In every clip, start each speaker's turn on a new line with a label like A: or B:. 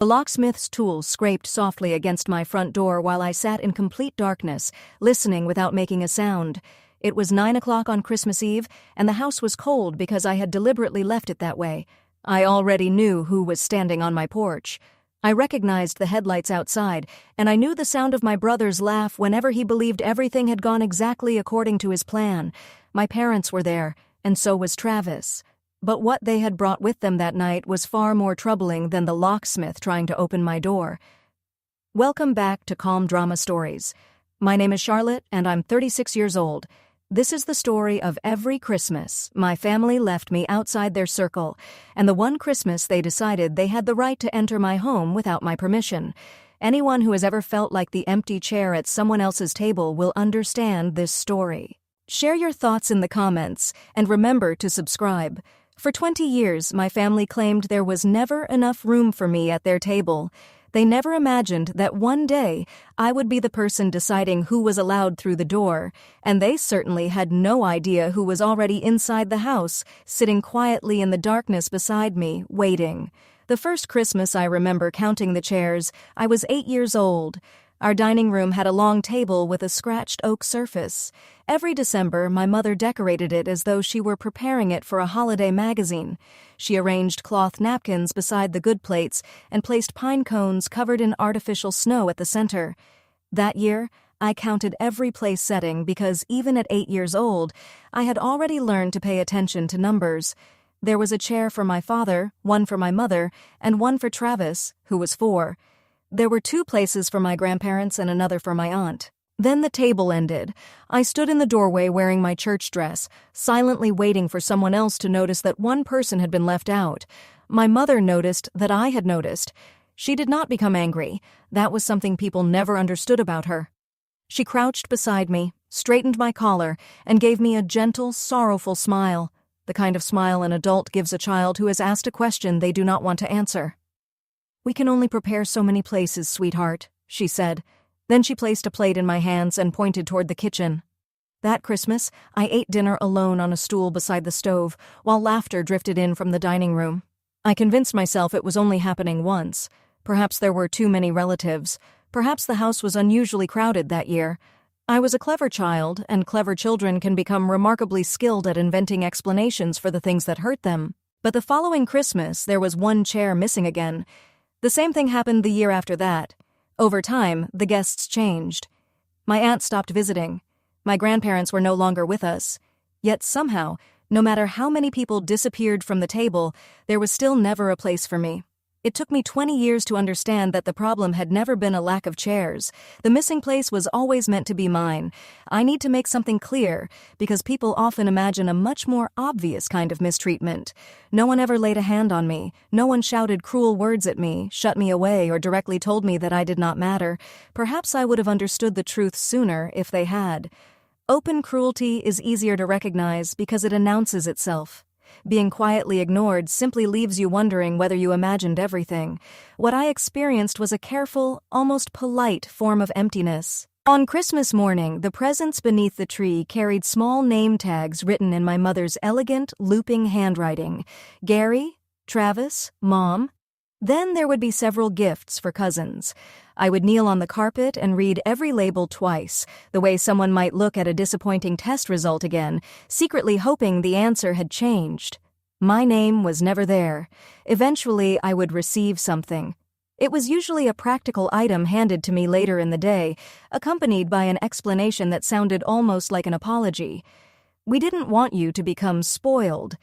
A: The locksmith's tools scraped softly against my front door while I sat in complete darkness, listening without making a sound. It was 9 o'clock on Christmas Eve, and the house was cold because I had deliberately left it that way. I already knew who was standing on my porch. I recognized the headlights outside, and I knew the sound of my brother's laugh whenever he believed everything had gone exactly according to his plan. My parents were there, and so was Travis. But what they had brought with them that night was far more troubling than the locksmith trying to open my door. Welcome back to Calm Drama Stories. My name is Charlotte, and I'm 36 years old. This is the story of every Christmas my family left me outside their circle, and the one Christmas they decided they had the right to enter my home without my permission. Anyone who has ever felt like the empty chair at someone else's table will understand this story. Share your thoughts in the comments, and remember to subscribe. For 20 years, my family claimed there was never enough room for me at their table. They never imagined that one day I would be the person deciding who was allowed through the door, and they certainly had no idea who was already inside the house, sitting quietly in the darkness beside me, waiting. The first Christmas I remember counting the chairs, I was 8 years old. Our dining room had a long table with a scratched oak surface. Every December, my mother decorated it as though she were preparing it for a holiday magazine. She arranged cloth napkins beside the good plates and placed pine cones covered in artificial snow at the center. That year, I counted every place setting because even at 8 years old, I had already learned to pay attention to numbers. There was a chair for my father, one for my mother, and one for Travis, who was 4. There were 2 places for my grandparents and another for my aunt. Then the table ended. I stood in the doorway wearing my church dress, silently waiting for someone else to notice that one person had been left out. My mother noticed that I had noticed. She did not become angry. That was something people never understood about her. She crouched beside me, straightened my collar, and gave me a gentle, sorrowful smile, the kind of smile an adult gives a child who has asked a question they do not want to answer. "We can only prepare so many places, sweetheart," she said. Then she placed a plate in my hands and pointed toward the kitchen. That Christmas, I ate dinner alone on a stool beside the stove, while laughter drifted in from the dining room. I convinced myself it was only happening once. Perhaps there were too many relatives. Perhaps the house was unusually crowded that year. I was a clever child, and clever children can become remarkably skilled at inventing explanations for the things that hurt them. But the following Christmas, there was one chair missing again. The same thing happened the year after that. Over time, the guests changed. My aunt stopped visiting. My grandparents were no longer with us. Yet somehow, no matter how many people disappeared from the table, there was still never a place for me. It took me 20 years to understand that the problem had never been a lack of chairs. The missing place was always meant to be mine. I need to make something clear, because people often imagine a much more obvious kind of mistreatment. No one ever laid a hand on me. No one shouted cruel words at me, shut me away, or directly told me that I did not matter. Perhaps I would have understood the truth sooner if they had. Open cruelty is easier to recognize because it announces itself. Being quietly ignored simply leaves you wondering whether you imagined everything. What I experienced was a careful, almost polite form of emptiness. On Christmas morning, the presents beneath the tree carried small name tags written in my mother's elegant, looping handwriting. Gary, Travis, Mom. Then there would be several gifts for cousins. I would kneel on the carpet and read every label twice, the way someone might look at a disappointing test result again, secretly hoping the answer had changed. My name was never there. Eventually, I would receive something. It was usually a practical item handed to me later in the day, accompanied by an explanation that sounded almost like an apology. "We didn't want you to become spoiled."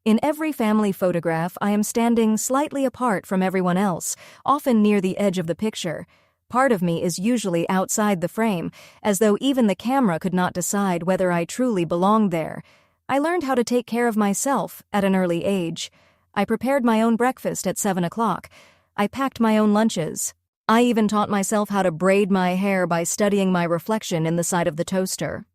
A: In every family photograph, I am standing slightly apart from everyone else, often near the edge of the picture. Part of me is usually outside the frame, as though even the camera could not decide whether I truly belonged there. I learned how to take care of myself at an early age. I prepared my own breakfast at 7 o'clock. I packed my own lunches. I even taught myself how to braid my hair by studying my reflection in the side of the toaster.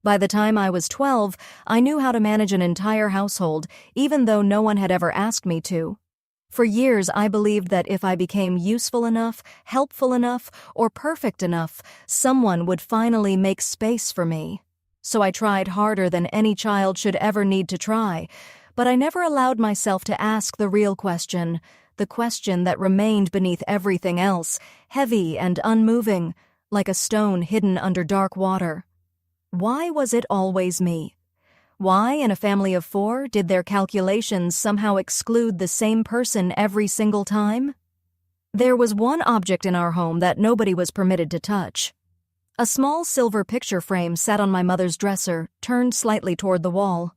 A: By the time I was 12, I knew how to manage an entire household, even though no one had ever asked me to. For years, I believed that if I became useful enough, helpful enough, or perfect enough, someone would finally make space for me. So I tried harder than any child should ever need to try, but I never allowed myself to ask the real question, the question that remained beneath everything else, heavy and unmoving, like a stone hidden under dark water. Why was it always me? Why, in a family of 4, did their calculations somehow exclude the same person every single time? There was one object in our home that nobody was permitted to touch. A small silver picture frame sat on my mother's dresser, turned slightly toward the wall.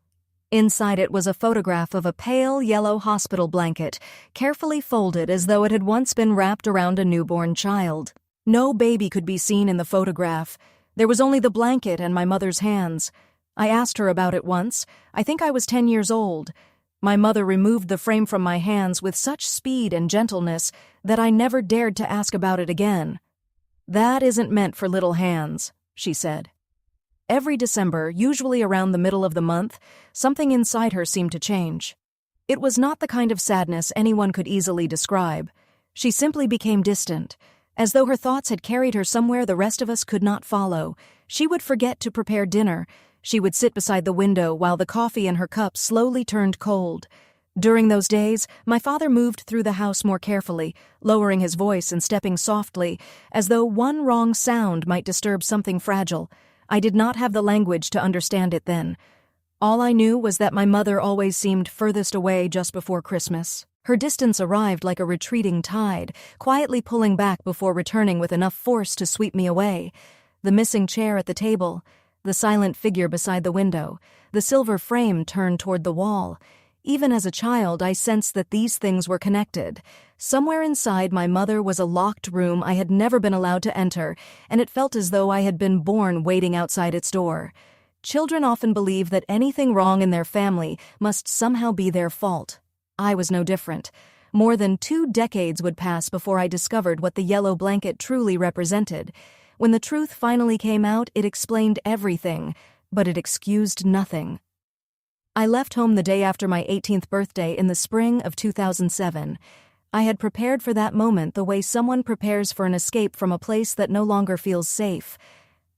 A: Inside it was a photograph of a pale yellow hospital blanket, carefully folded as though it had once been wrapped around a newborn child. No baby could be seen in the photograph. There was only the blanket and my mother's hands. I asked her about it once. I think I was 10 years old. My mother removed the frame from my hands with such speed and gentleness that I never dared to ask about it again. "That isn't meant for little hands," she said. Every December, usually around the middle of the month, something inside her seemed to change. It was not the kind of sadness anyone could easily describe. She simply became distant, as though her thoughts had carried her somewhere the rest of us could not follow. She would forget to prepare dinner. She would sit beside the window while the coffee in her cup slowly turned cold. During those days, my father moved through the house more carefully, lowering his voice and stepping softly, as though one wrong sound might disturb something fragile. I did not have the language to understand it then. All I knew was that my mother always seemed furthest away just before Christmas. Her distance arrived like a retreating tide, quietly pulling back before returning with enough force to sweep me away. The missing chair at the table, the silent figure beside the window, the silver frame turned toward the wall. Even as a child, I sensed that these things were connected. Somewhere inside my mother was a locked room I had never been allowed to enter, and it felt as though I had been born waiting outside its door. Children often believe that anything wrong in their family must somehow be their fault. I was no different. More than 2 decades would pass before I discovered what the yellow blanket truly represented. When the truth finally came out, it explained everything, but it excused nothing. I left home the day after my 18th birthday in the spring of 2007. I had prepared for that moment the way someone prepares for an escape from a place that no longer feels safe.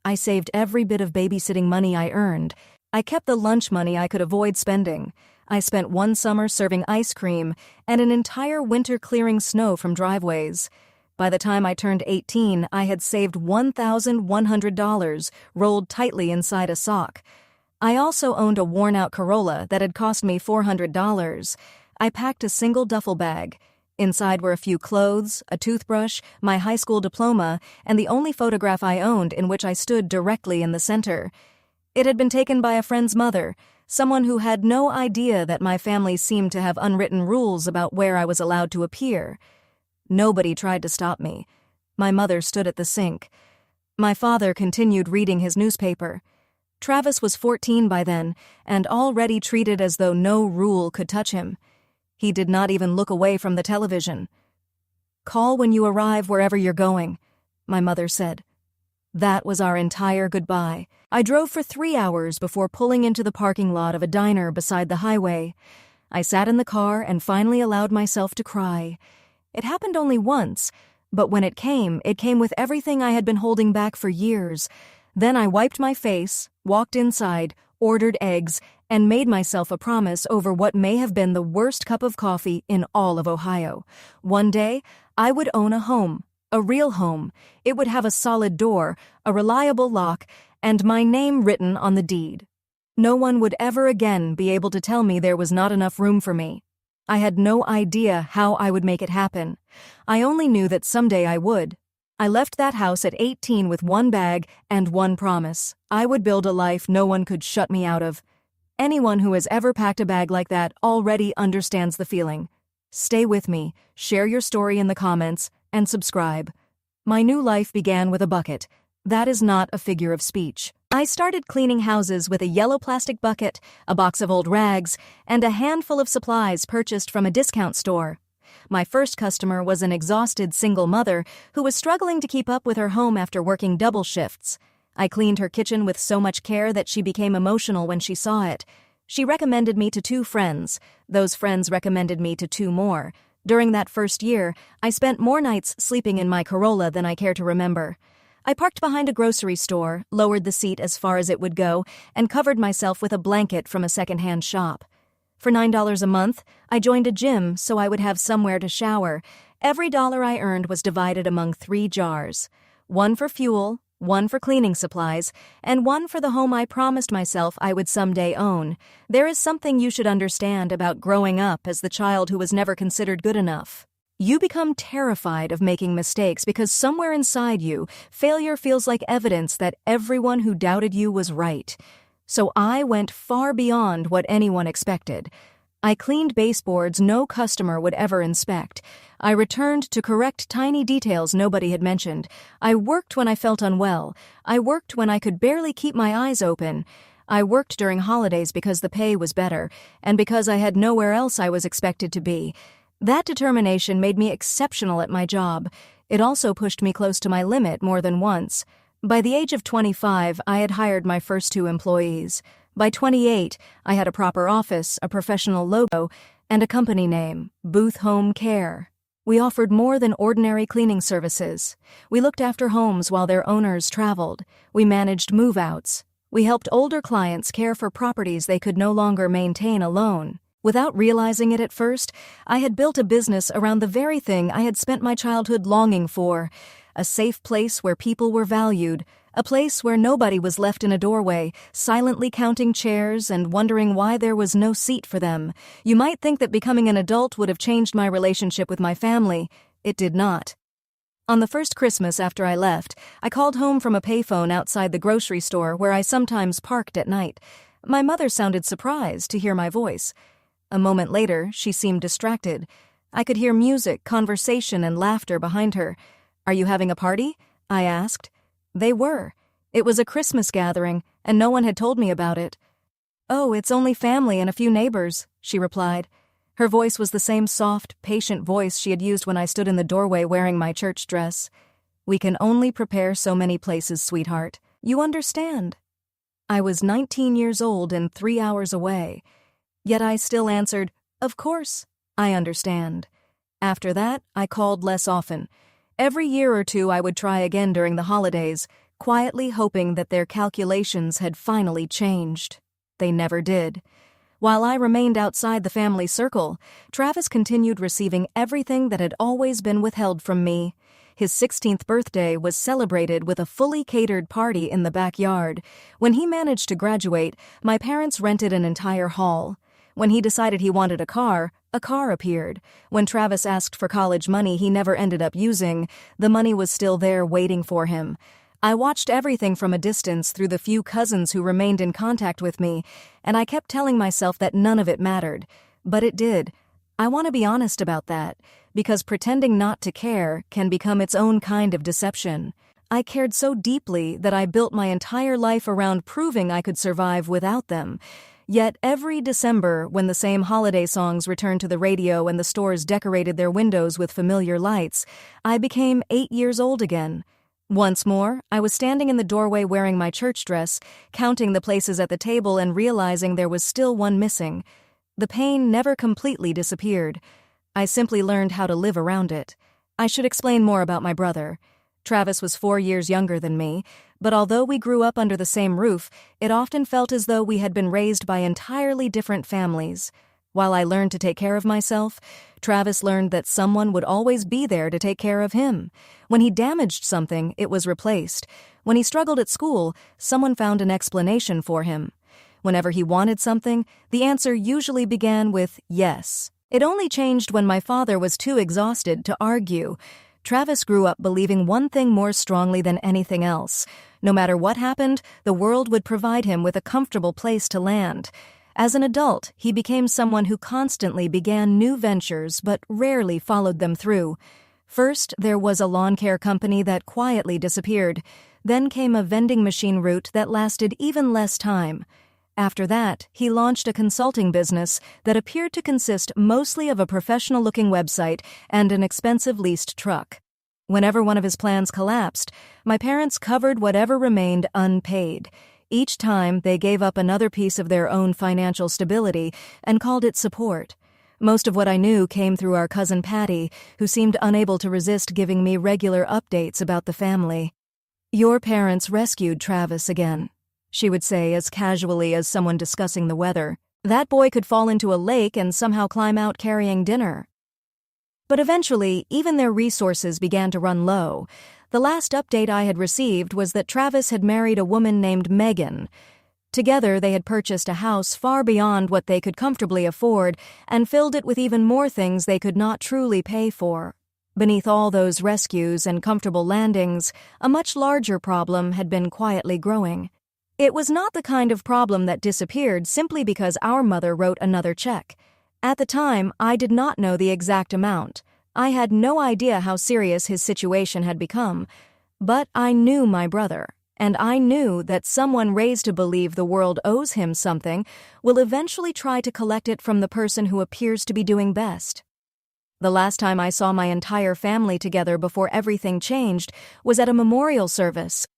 A: I saved every bit of babysitting money I earned. I kept the lunch money I could avoid spending. I spent one summer serving ice cream and an entire winter clearing snow from driveways. By the time I turned 18, I had saved $1,100, rolled tightly inside a sock. I also owned a worn-out Corolla that had cost me $400. I packed a single duffel bag. Inside were a few clothes, a toothbrush, my high school diploma, and the only photograph I owned in which I stood directly in the center. It had been taken by a friend's mother, someone who had no idea that my family seemed to have unwritten rules about where I was allowed to appear. Nobody tried to stop me. My mother stood at the sink. My father continued reading his newspaper. Travis was 14 by then, and already treated as though no rule could touch him. He did not even look away from the television. "Call when you arrive wherever you're going," my mother said. That was our entire goodbye. I drove for 3 hours before pulling into the parking lot of a diner beside the highway. I sat in the car and finally allowed myself to cry. It happened only once, but when it came with everything I had been holding back for years. Then I wiped my face, walked inside, ordered eggs, and made myself a promise over what may have been the worst cup of coffee in all of Ohio. One day, I would own a home, a real home. It would have a solid door, a reliable lock, and my name written on the deed. No one would ever again be able to tell me there was not enough room for me. I had no idea how I would make it happen. I only knew that someday I would. I left that house at 18 with one bag and one promise. I would build a life no one could shut me out of. Anyone who has ever packed a bag like that already understands the feeling. Stay with me, share your story in the comments, and subscribe. My new life began with a bucket. That is not a figure of speech. I started cleaning houses with a yellow plastic bucket, a box of old rags, and a handful of supplies purchased from a discount store. My first customer was an exhausted single mother who was struggling to keep up with her home after working double shifts. I cleaned her kitchen with so much care that she became emotional when she saw it. She recommended me to 2 friends. Those friends recommended me to 2 more. During that first year, I spent more nights sleeping in my Corolla than I care to remember. I parked behind a grocery store, lowered the seat as far as it would go, and covered myself with a blanket from a second-hand shop. For $9 a month, I joined a gym so I would have somewhere to shower. Every dollar I earned was divided among 3 jars. One for fuel, one for cleaning supplies, and one for the home I promised myself I would someday own. There is something you should understand about growing up as the child who was never considered good enough. You become terrified of making mistakes because somewhere inside you, failure feels like evidence that everyone who doubted you was right. So I went far beyond what anyone expected. I cleaned baseboards no customer would ever inspect. I returned to correct tiny details nobody had mentioned. I worked when I felt unwell. I worked when I could barely keep my eyes open. I worked during holidays because the pay was better, and because I had nowhere else I was expected to be. That determination made me exceptional at my job. It also pushed me close to my limit more than once. By the age of 25, I had hired my first 2 employees. By 28, I had a proper office, a professional logo, and a company name, Booth Home Care. We offered more than ordinary cleaning services. We looked after homes while their owners traveled. We managed move-outs. We helped older clients care for properties they could no longer maintain alone. Without realizing it at first, I had built a business around the very thing I had spent my childhood longing for. A safe place where people were valued, a place where nobody was left in a doorway, silently counting chairs and wondering why there was no seat for them. You might think that becoming an adult would have changed my relationship with my family. It did not. On the first Christmas after I left, I called home from a payphone outside the grocery store where I sometimes parked at night. My mother sounded surprised to hear my voice. A moment later, she seemed distracted. I could hear music, conversation, and laughter behind her. "Are you having a party?" I asked. They were. It was a Christmas gathering, and no one had told me about it. "Oh, it's only family and a few neighbors," she replied. Her voice was the same soft, patient voice she had used when I stood in the doorway wearing my church dress. "We can only prepare so many places, sweetheart. You understand." I was 19 years old and 3 hours away. Yet I still answered, "Of course, I understand." After that, I called less often. Every year or two I would try again during the holidays, quietly hoping that their calculations had finally changed. They never did. While I remained outside the family circle, Travis continued receiving everything that had always been withheld from me. His 16th birthday was celebrated with a fully catered party in the backyard. When he managed to graduate, my parents rented an entire hall. When he decided he wanted a car appeared. When Travis asked for college money he never ended up using, the money was still there waiting for him. I watched everything from a distance through the few cousins who remained in contact with me, and I kept telling myself that none of it mattered. But it did. I want to be honest about that, because pretending not to care can become its own kind of deception. I cared so deeply that I built my entire life around proving I could survive without them. Yet every December, when the same holiday songs returned to the radio and the stores decorated their windows with familiar lights, I became 8 years old again. Once more, I was standing in the doorway wearing my church dress, counting the places at the table and realizing there was still one missing. The pain never completely disappeared. I simply learned how to live around it. I should explain more about my brother. Travis was 4 years younger than me, but although we grew up under the same roof, it often felt as though we had been raised by entirely different families. While I learned to take care of myself, Travis learned that someone would always be there to take care of him. When he damaged something, it was replaced. When he struggled at school, someone found an explanation for him. Whenever he wanted something, the answer usually began with yes. It only changed when my father was too exhausted to argue. Travis grew up believing one thing more strongly than anything else. No matter what happened, the world would provide him with a comfortable place to land. As an adult, he became someone who constantly began new ventures but rarely followed them through. First, there was a lawn care company that quietly disappeared. Then came a vending machine route that lasted even less time. After that, he launched a consulting business that appeared to consist mostly of a professional-looking website and an expensive leased truck. Whenever one of his plans collapsed, my parents covered whatever remained unpaid. Each time, they gave up another piece of their own financial stability and called it support. Most of what I knew came through our cousin Patty, who seemed unable to resist giving me regular updates about the family. "Your parents rescued Travis again," she would say as casually as someone discussing the weather. That boy could fall into a lake and somehow climb out carrying dinner. But eventually, even their resources began to run low. The last update I had received was that Travis had married a woman named Megan. Together, they had purchased a house far beyond what they could comfortably afford and filled it with even more things they could not truly pay for. Beneath all those rescues and comfortable landings, a much larger problem had been quietly growing. It was not the kind of problem that disappeared simply because our mother wrote another check. At the time, I did not know the exact amount. I had no idea how serious his situation had become. But I knew my brother, and I knew that someone raised to believe the world owes him something will eventually try to collect it from the person who appears to be doing best. The last time I saw my entire family together before everything changed was at a memorial service.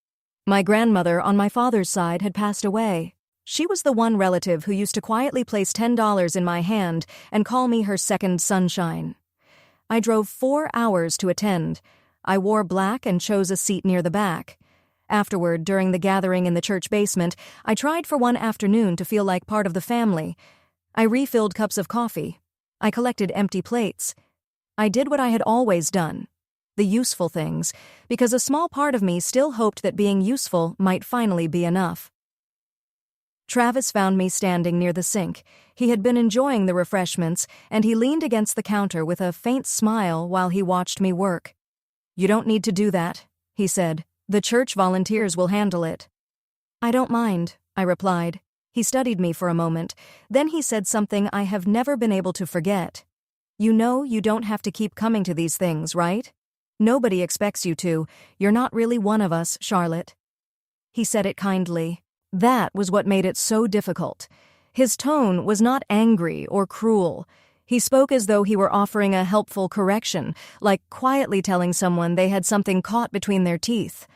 A: My grandmother on my father's side had passed away. She was the one relative who used to quietly place $10 in my hand and call me her second sunshine. I drove 4 hours to attend. I wore black and chose a seat near the back. Afterward, during the gathering in the church basement, I tried for one afternoon to feel like part of the family. I refilled cups of coffee. I collected empty plates. I did what I had always done, the useful things, because a small part of me still hoped that being useful might finally be enough. Travis found me standing near the sink. He had been enjoying the refreshments, and he leaned against the counter with a faint smile while he watched me work. "You don't need to do that," he said. "The church volunteers will handle it." "I don't mind," I replied. He studied me for a moment. Then he said something I have never been able to forget. "You know you don't have to keep coming to these things, right? Nobody expects you to. You're not really one of us, Charlotte." He said it kindly. That was what made it so difficult. His tone was not angry or cruel. He spoke as though he were offering a helpful correction, like quietly telling someone they had something caught between their teeth.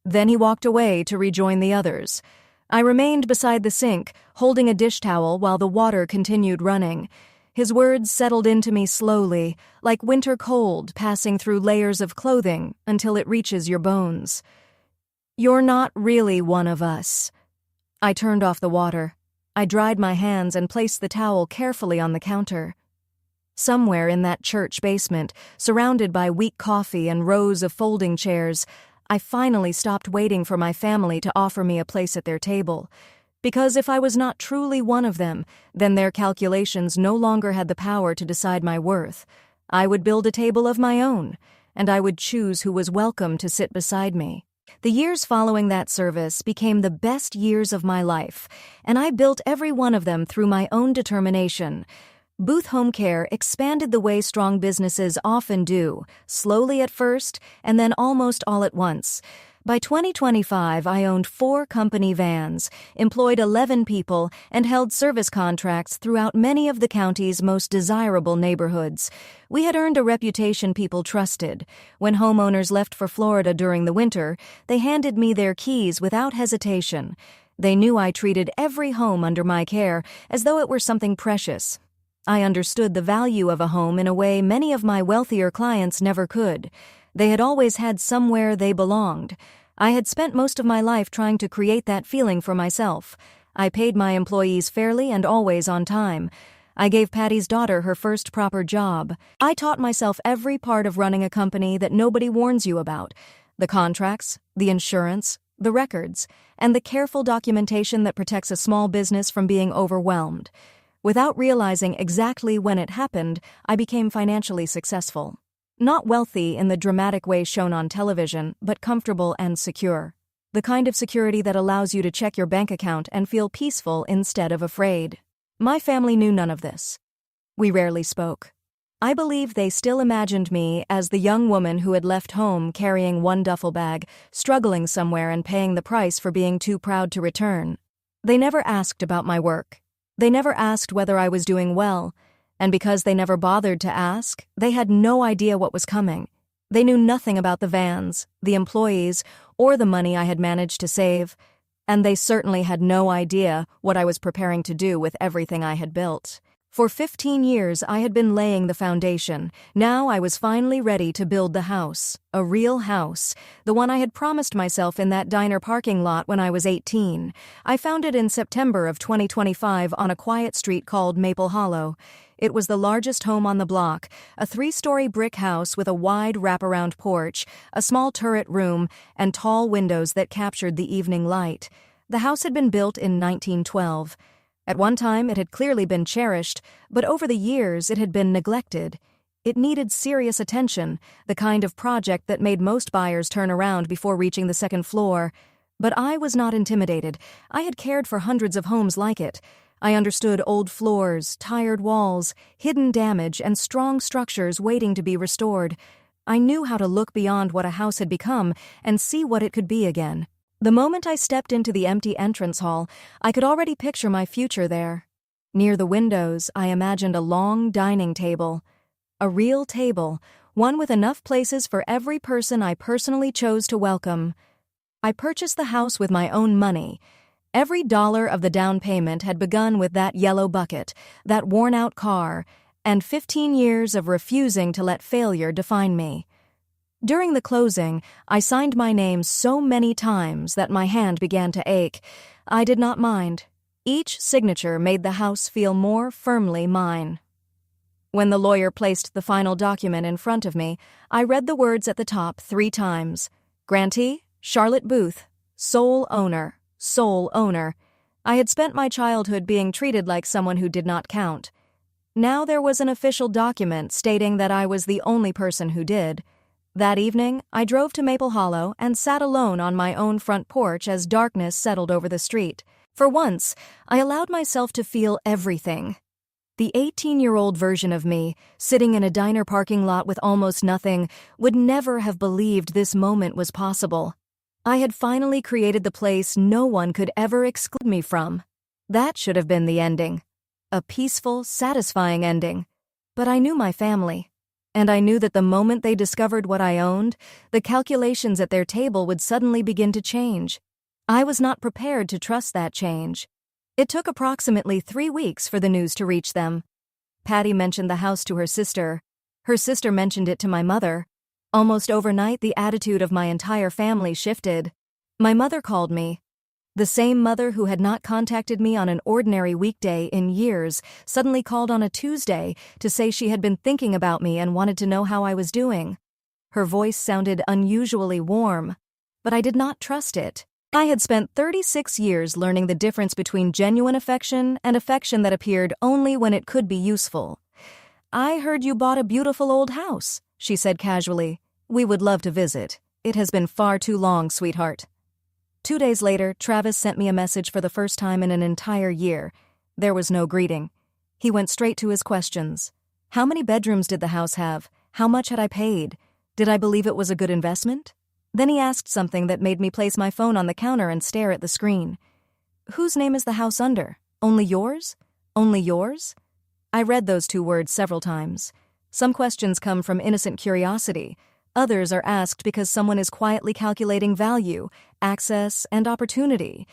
A: Then he walked away to rejoin the others. I remained beside the sink, holding a dish towel while the water continued running. His words settled into me slowly, like winter cold passing through layers of clothing until it reaches your bones. "You're not really one of us." I turned off the water. I dried my hands and placed the towel carefully on the counter. Somewhere in that church basement, surrounded by weak coffee and rows of folding chairs, I finally stopped waiting for my family to offer me a place at their table. Because if I was not truly one of them, then their calculations no longer had the power to decide my worth. I would build a table of my own, and I would choose who was welcome to sit beside me. The years following that service became the best years of my life, and I built every one of them through my own determination. Booth Home Care expanded the way strong businesses often do, slowly at first, and then almost all at once. By 2025, I owned 4 company vans, employed 11 people, and held service contracts throughout many of the county's most desirable neighborhoods. We had earned a reputation people trusted. When homeowners left for Florida during the winter, they handed me their keys without hesitation. They knew I treated every home under my care as though it were something precious. I understood the value of a home in a way many of my wealthier clients never could. They had always had somewhere they belonged. I had spent most of my life trying to create that feeling for myself. I paid my employees fairly and always on time. I gave Patty's daughter her first proper job. I taught myself every part of running a company that nobody warns you about: the contracts, the insurance, the records, and the careful documentation that protects a small business from being overwhelmed. Without realizing exactly when it happened, I became financially successful. Not wealthy in the dramatic way shown on television, but comfortable and secure. The kind of security that allows you to check your bank account and feel peaceful instead of afraid. My family knew none of this. We rarely spoke. I believe they still imagined me as the young woman who had left home carrying one duffel bag, struggling somewhere and paying the price for being too proud to return. They never asked about my work. They never asked whether I was doing well. And because they never bothered to ask, they had no idea what was coming. They knew nothing about the vans, the employees, or the money I had managed to save. And they certainly had no idea what I was preparing to do with everything I had built. For 15 years, I had been laying the foundation. Now I was finally ready to build the house. A real house. The one I had promised myself in that diner parking lot when I was 18. I found it in September of 2025 on a quiet street called Maple Hollow. It was the largest home on the block, a 3-story brick house with a wide wraparound porch, a small turret room, and tall windows that captured the evening light. The house had been built in 1912. At one time, it had clearly been cherished, but over the years, it had been neglected. It needed serious attention, the kind of project that made most buyers turn around before reaching the second floor. But I was not intimidated. I had cared for hundreds of homes like it. I understood old floors, tired walls, hidden damage, and strong structures waiting to be restored. I knew how to look beyond what a house had become and see what it could be again. The moment I stepped into the empty entrance hall, I could already picture my future there. Near the windows, I imagined a long dining table. A real table, one with enough places for every person I personally chose to welcome. I purchased the house with my own money. Every dollar of the down payment had begun with that yellow bucket, that worn-out car, and 15 years of refusing to let failure define me. During the closing, I signed my name so many times that my hand began to ache. I did not mind. Each signature made the house feel more firmly mine. When the lawyer placed the final document in front of me, I read the words at the top 3 times. Grantee, Charlotte Booth, sole owner, sole owner. I had spent my childhood being treated like someone who did not count. Now there was an official document stating that I was the only person who did. That evening, I drove to Maple Hollow and sat alone on my own front porch as darkness settled over the street. For once, I allowed myself to feel everything. The 18-year-old version of me, sitting in a diner parking lot with almost nothing, would never have believed this moment was possible. I had finally created the place no one could ever exclude me from. That should have been the ending. A peaceful, satisfying ending. But I knew my family. And I knew that the moment they discovered what I owned, the calculations at their table would suddenly begin to change. I was not prepared to trust that change. It took approximately 3 weeks for the news to reach them. Patty mentioned the house to her sister. Her sister mentioned it to my mother. Almost overnight, the attitude of my entire family shifted. My mother called me. The same mother who had not contacted me on an ordinary weekday in years suddenly called on a Tuesday to say she had been thinking about me and wanted to know how I was doing. Her voice sounded unusually warm, but I did not trust it. I had spent 36 years learning the difference between genuine affection and affection that appeared only when it could be useful. "I heard you bought a beautiful old house," she said casually. "We would love to visit. It has been far too long, sweetheart." 2 days later, Travis sent me a message for the first time in an entire year. There was no greeting. He went straight to his questions. How many bedrooms did the house have? How much had I paid? Did I believe it was a good investment? Then he asked something that made me place my phone on the counter and stare at the screen. "Whose name is the house under? Only yours? Only yours?" I read those 2 words several times. Some questions come from innocent curiosity. Others are asked because someone is quietly calculating value, access, and opportunity.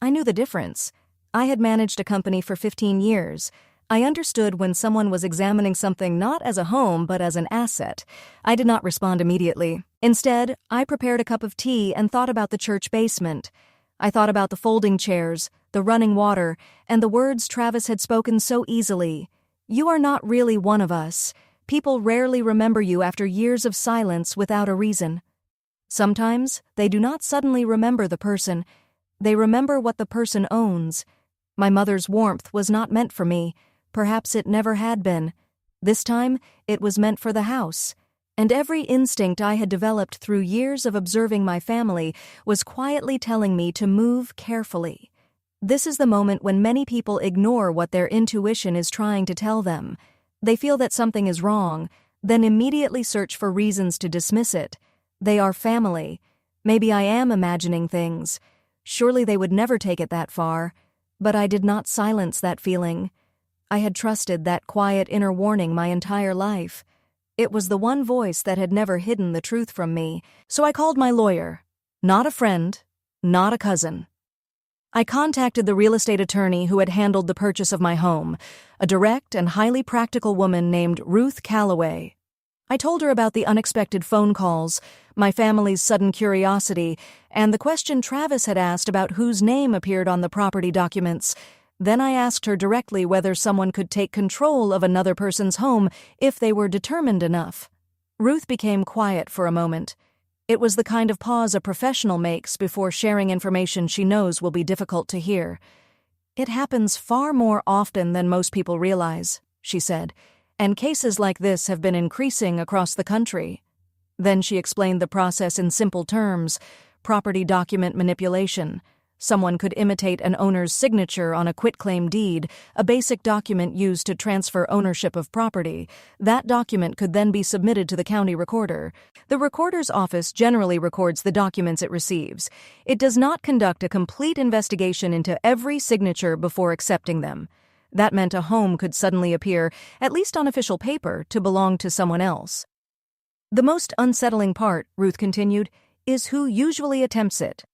A: I knew the difference. I had managed a company for 15 years. I understood when someone was examining something not as a home but as an asset. I did not respond immediately. Instead, I prepared a cup of tea and thought about the church basement. I thought about the folding chairs, the running water, and the words Travis had spoken so easily. "You are not really one of us. People rarely remember you after years of silence without a reason." Sometimes, they do not suddenly remember the person. They remember what the person owns. My mother's warmth was not meant for me. Perhaps it never had been. This time, it was meant for the house. And every instinct I had developed through years of observing my family was quietly telling me to move carefully. This is the moment when many people ignore what their intuition is trying to tell them. They feel that something is wrong, then immediately search for reasons to dismiss it. They are family. Maybe I am imagining things. Surely they would never take it that far. But I did not silence that feeling. I had trusted that quiet inner warning my entire life. It was the one voice that had never hidden the truth from me. So I called my lawyer. Not a friend, not a cousin. I contacted the real estate attorney who had handled the purchase of my home, a direct and highly practical woman named Ruth Calloway. I told her about the unexpected phone calls, my family's sudden curiosity, and the question Travis had asked about whose name appeared on the property documents. Then I asked her directly whether someone could take control of another person's home if they were determined enough. Ruth became quiet for a moment. It was the kind of pause a professional makes before sharing information she knows will be difficult to hear. "It happens far more often than most people realize," she said, "and cases like this have been increasing across the country." Then she explained the process in simple terms: property document manipulation. Someone could imitate an owner's signature on a quitclaim deed, a basic document used to transfer ownership of property. That document could then be submitted to the county recorder. The recorder's office generally records the documents it receives. It does not conduct a complete investigation into every signature before accepting them. That meant a home could suddenly appear, at least on official paper, to belong to someone else. "The most unsettling part," Ruth continued, "is who usually attempts it."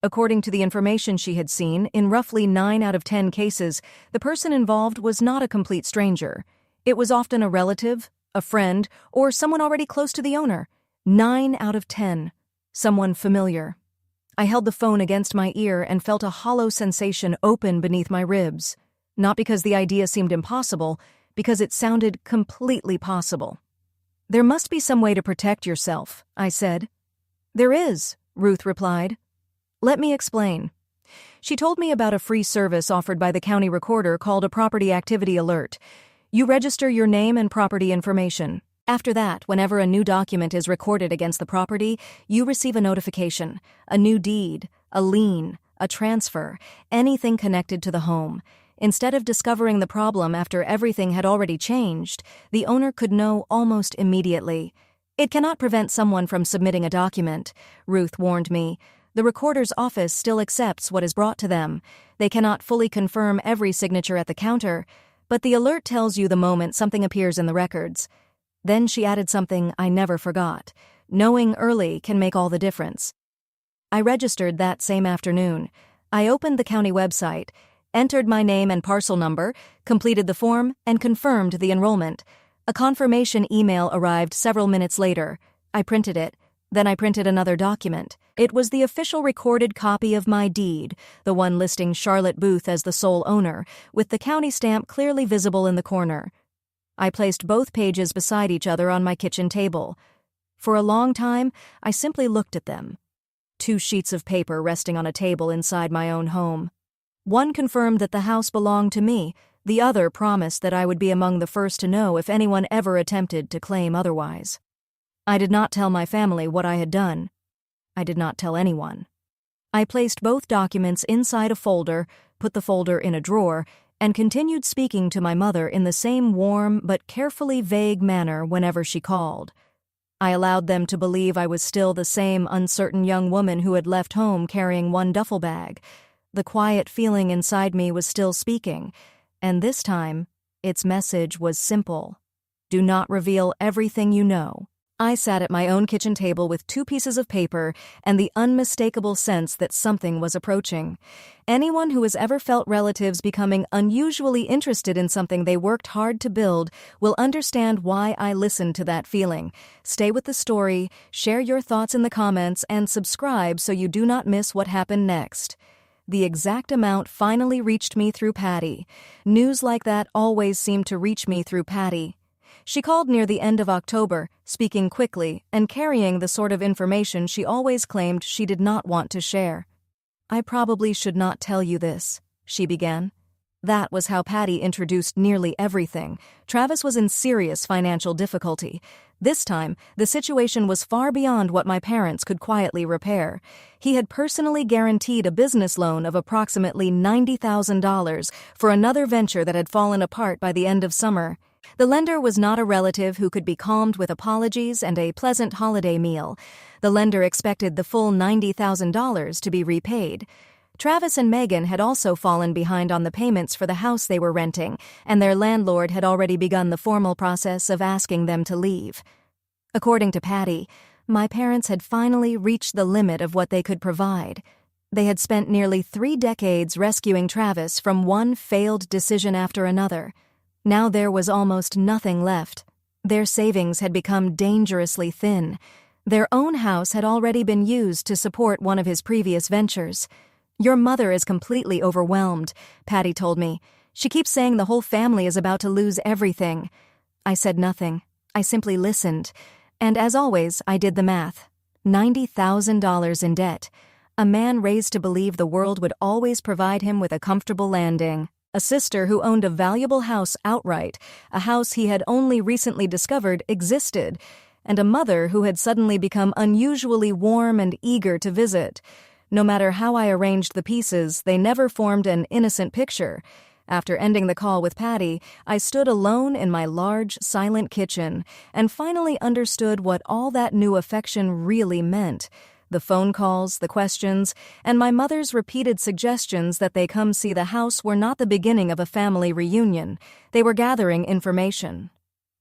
A: According to the information she had seen, in roughly 9 out of 10 cases, the person involved was not a complete stranger. It was often a relative, a friend, or someone already close to the owner. 9 out of 10. Someone familiar. I held the phone against my ear and felt a hollow sensation open beneath my ribs. Not because the idea seemed impossible, because it sounded completely possible. "There must be some way to protect yourself," I said. "There is," Ruth replied. "Let me explain." She told me about a free service offered by the county recorder called a property activity alert. You register your name and property information. After that, whenever a new document is recorded against the property, you receive a notification, a new deed, a lien, a transfer, anything connected to the home. Instead of discovering the problem after everything had already changed, the owner could know almost immediately. "It cannot prevent someone from submitting a document," Ruth warned me. "The recorder's office still accepts what is brought to them. They cannot fully confirm every signature at the counter, but the alert tells you the moment something appears in the records." Then she added something I never forgot. "Knowing early can make all the difference." I registered that same afternoon. I opened the county website, entered my name and parcel number, completed the form, and confirmed the enrollment. A confirmation email arrived several minutes later. I printed it. Then I printed another document. It was the official recorded copy of my deed, the one listing Charlotte Booth as the sole owner, with the county stamp clearly visible in the corner. I placed both pages beside each other on my kitchen table. For a long time, I simply looked at them. 2 sheets of paper resting on a table inside my own home. One confirmed that the house belonged to me. The other promised that I would be among the first to know if anyone ever attempted to claim otherwise. I did not tell my family what I had done. I did not tell anyone. I placed both documents inside a folder, put the folder in a drawer, and continued speaking to my mother in the same warm but carefully vague manner whenever she called. I allowed them to believe I was still the same uncertain young woman who had left home carrying one duffel bag. The quiet feeling inside me was still speaking, and this time, its message was simple. Do not reveal everything you know. I sat at my own kitchen table with 2 pieces of paper and the unmistakable sense that something was approaching. Anyone who has ever felt relatives becoming unusually interested in something they worked hard to build will understand why I listened to that feeling. Stay with the story, share your thoughts in the comments, and subscribe so you do not miss what happened next. The exact amount finally reached me through Patty. News like that always seemed to reach me through Patty. She called near the end of October, speaking quickly and carrying the sort of information she always claimed she did not want to share. "I probably should not tell you this," she began. That was how Patty introduced nearly everything. Travis was in serious financial difficulty. This time, the situation was far beyond what my parents could quietly repair. He had personally guaranteed a business loan of approximately $90,000 for another venture that had fallen apart by the end of summer. The lender was not a relative who could be calmed with apologies and a pleasant holiday meal. The lender expected the full $90,000 to be repaid. Travis and Megan had also fallen behind on the payments for the house they were renting, and their landlord had already begun the formal process of asking them to leave. According to Patty, my parents had finally reached the limit of what they could provide. They had spent nearly 3 decades rescuing Travis from one failed decision after another. Now there was almost nothing left. Their savings had become dangerously thin. Their own house had already been used to support one of his previous ventures. "Your mother is completely overwhelmed," Patty told me. "She keeps saying the whole family is about to lose everything." I said nothing. I simply listened. And as always, I did the math. $90,000 in debt. A man raised to believe the world would always provide him with a comfortable landing. A sister who owned a valuable house outright, a house he had only recently discovered existed, and a mother who had suddenly become unusually warm and eager to visit. No matter how I arranged the pieces, they never formed an innocent picture. After ending the call with Patty, I stood alone in my large, silent kitchen and finally understood what all that new affection really meant. The phone calls, the questions, and my mother's repeated suggestions that they come see the house were not the beginning of a family reunion. They were gathering information.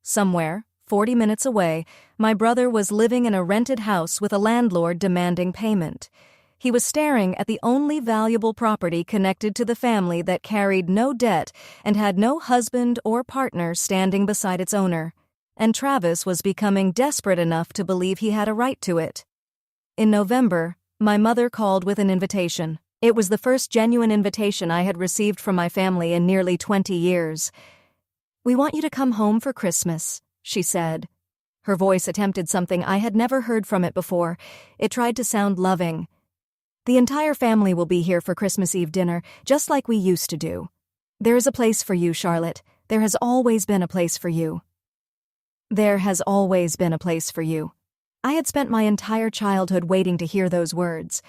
A: Somewhere, 40 minutes away, my brother was living in a rented house with a landlord demanding payment. He was staring at the only valuable property connected to the family that carried no debt and had no husband or partner standing beside its owner. And Travis was becoming desperate enough to believe he had a right to it. In November, my mother called with an invitation. It was the first genuine invitation I had received from my family in nearly 20 years. "We want you to come home for Christmas," she said. Her voice attempted something I had never heard from it before. It tried to sound loving. "The entire family will be here for Christmas Eve dinner, just like we used to do. There is a place for you, Charlotte. There has always been a place for you." There has always been a place for you. I had spent my entire childhood waiting to hear those words.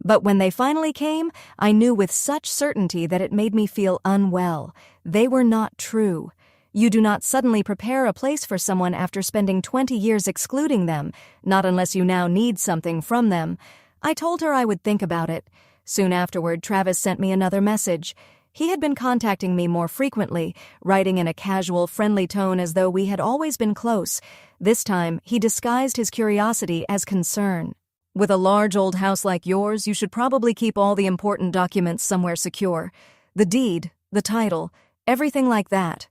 A: But when they finally came, I knew with such certainty that it made me feel unwell. They were not true. You do not suddenly prepare a place for someone after spending 20 years excluding them, not unless you now need something from them. I told her I would think about it. Soon afterward, Travis sent me another message. He had been contacting me more frequently, writing in a casual, friendly tone as though we had always been close. This time, he disguised his curiosity as concern. "With a large old house like yours, you should probably keep all the important documents somewhere secure. The deed, the title, everything like that.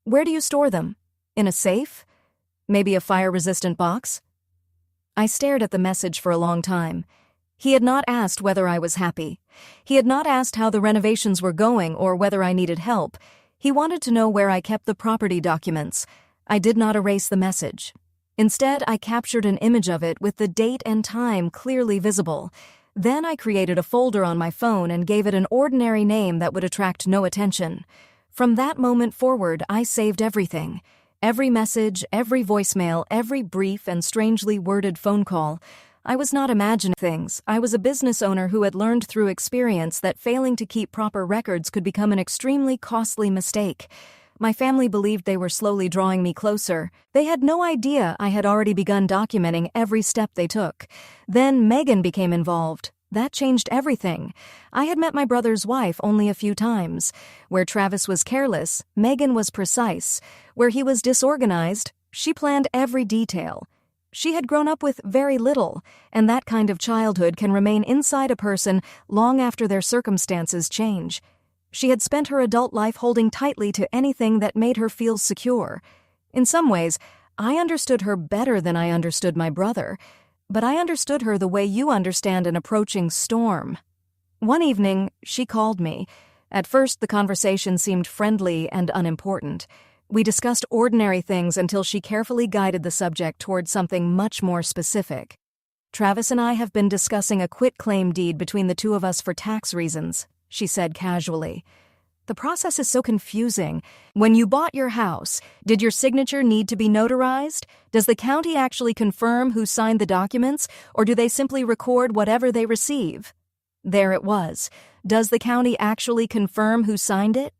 A: Where do you store them? In a safe? Maybe a fire-resistant box?" I stared at the message for a long time. He had not asked whether I was happy. He had not asked how the renovations were going or whether I needed help. He wanted to know where I kept the property documents. I did not erase the message. Instead, I captured an image of it with the date and time clearly visible. Then I created a folder on my phone and gave it an ordinary name that would attract no attention. From that moment forward, I saved everything. Every message, every voicemail, every brief and strangely worded phone call. I was not imagining things. I was a business owner who had learned through experience that failing to keep proper records could become an extremely costly mistake. My family believed they were slowly drawing me closer. They had no idea I had already begun documenting every step they took. Then Megan became involved. That changed everything. I had met my brother's wife only a few times. Where Travis was careless, Megan was precise. Where he was disorganized, she planned every detail. She had grown up with very little, and that kind of childhood can remain inside a person long after their circumstances change. She had spent her adult life holding tightly to anything that made her feel secure. In some ways, I understood her better than I understood my brother, but I understood her the way you understand an approaching storm. One evening, she called me. At first, the conversation seemed friendly and unimportant. We discussed ordinary things until she carefully guided the subject toward something much more specific. "Travis and I have been discussing a quitclaim deed between the two of us for tax reasons," she said casually. "The process is so confusing. When you bought your house, did your signature need to be notarized? Does the county actually confirm who signed the documents, or do they simply record whatever they receive?" There it was. Does the county actually confirm who signed it?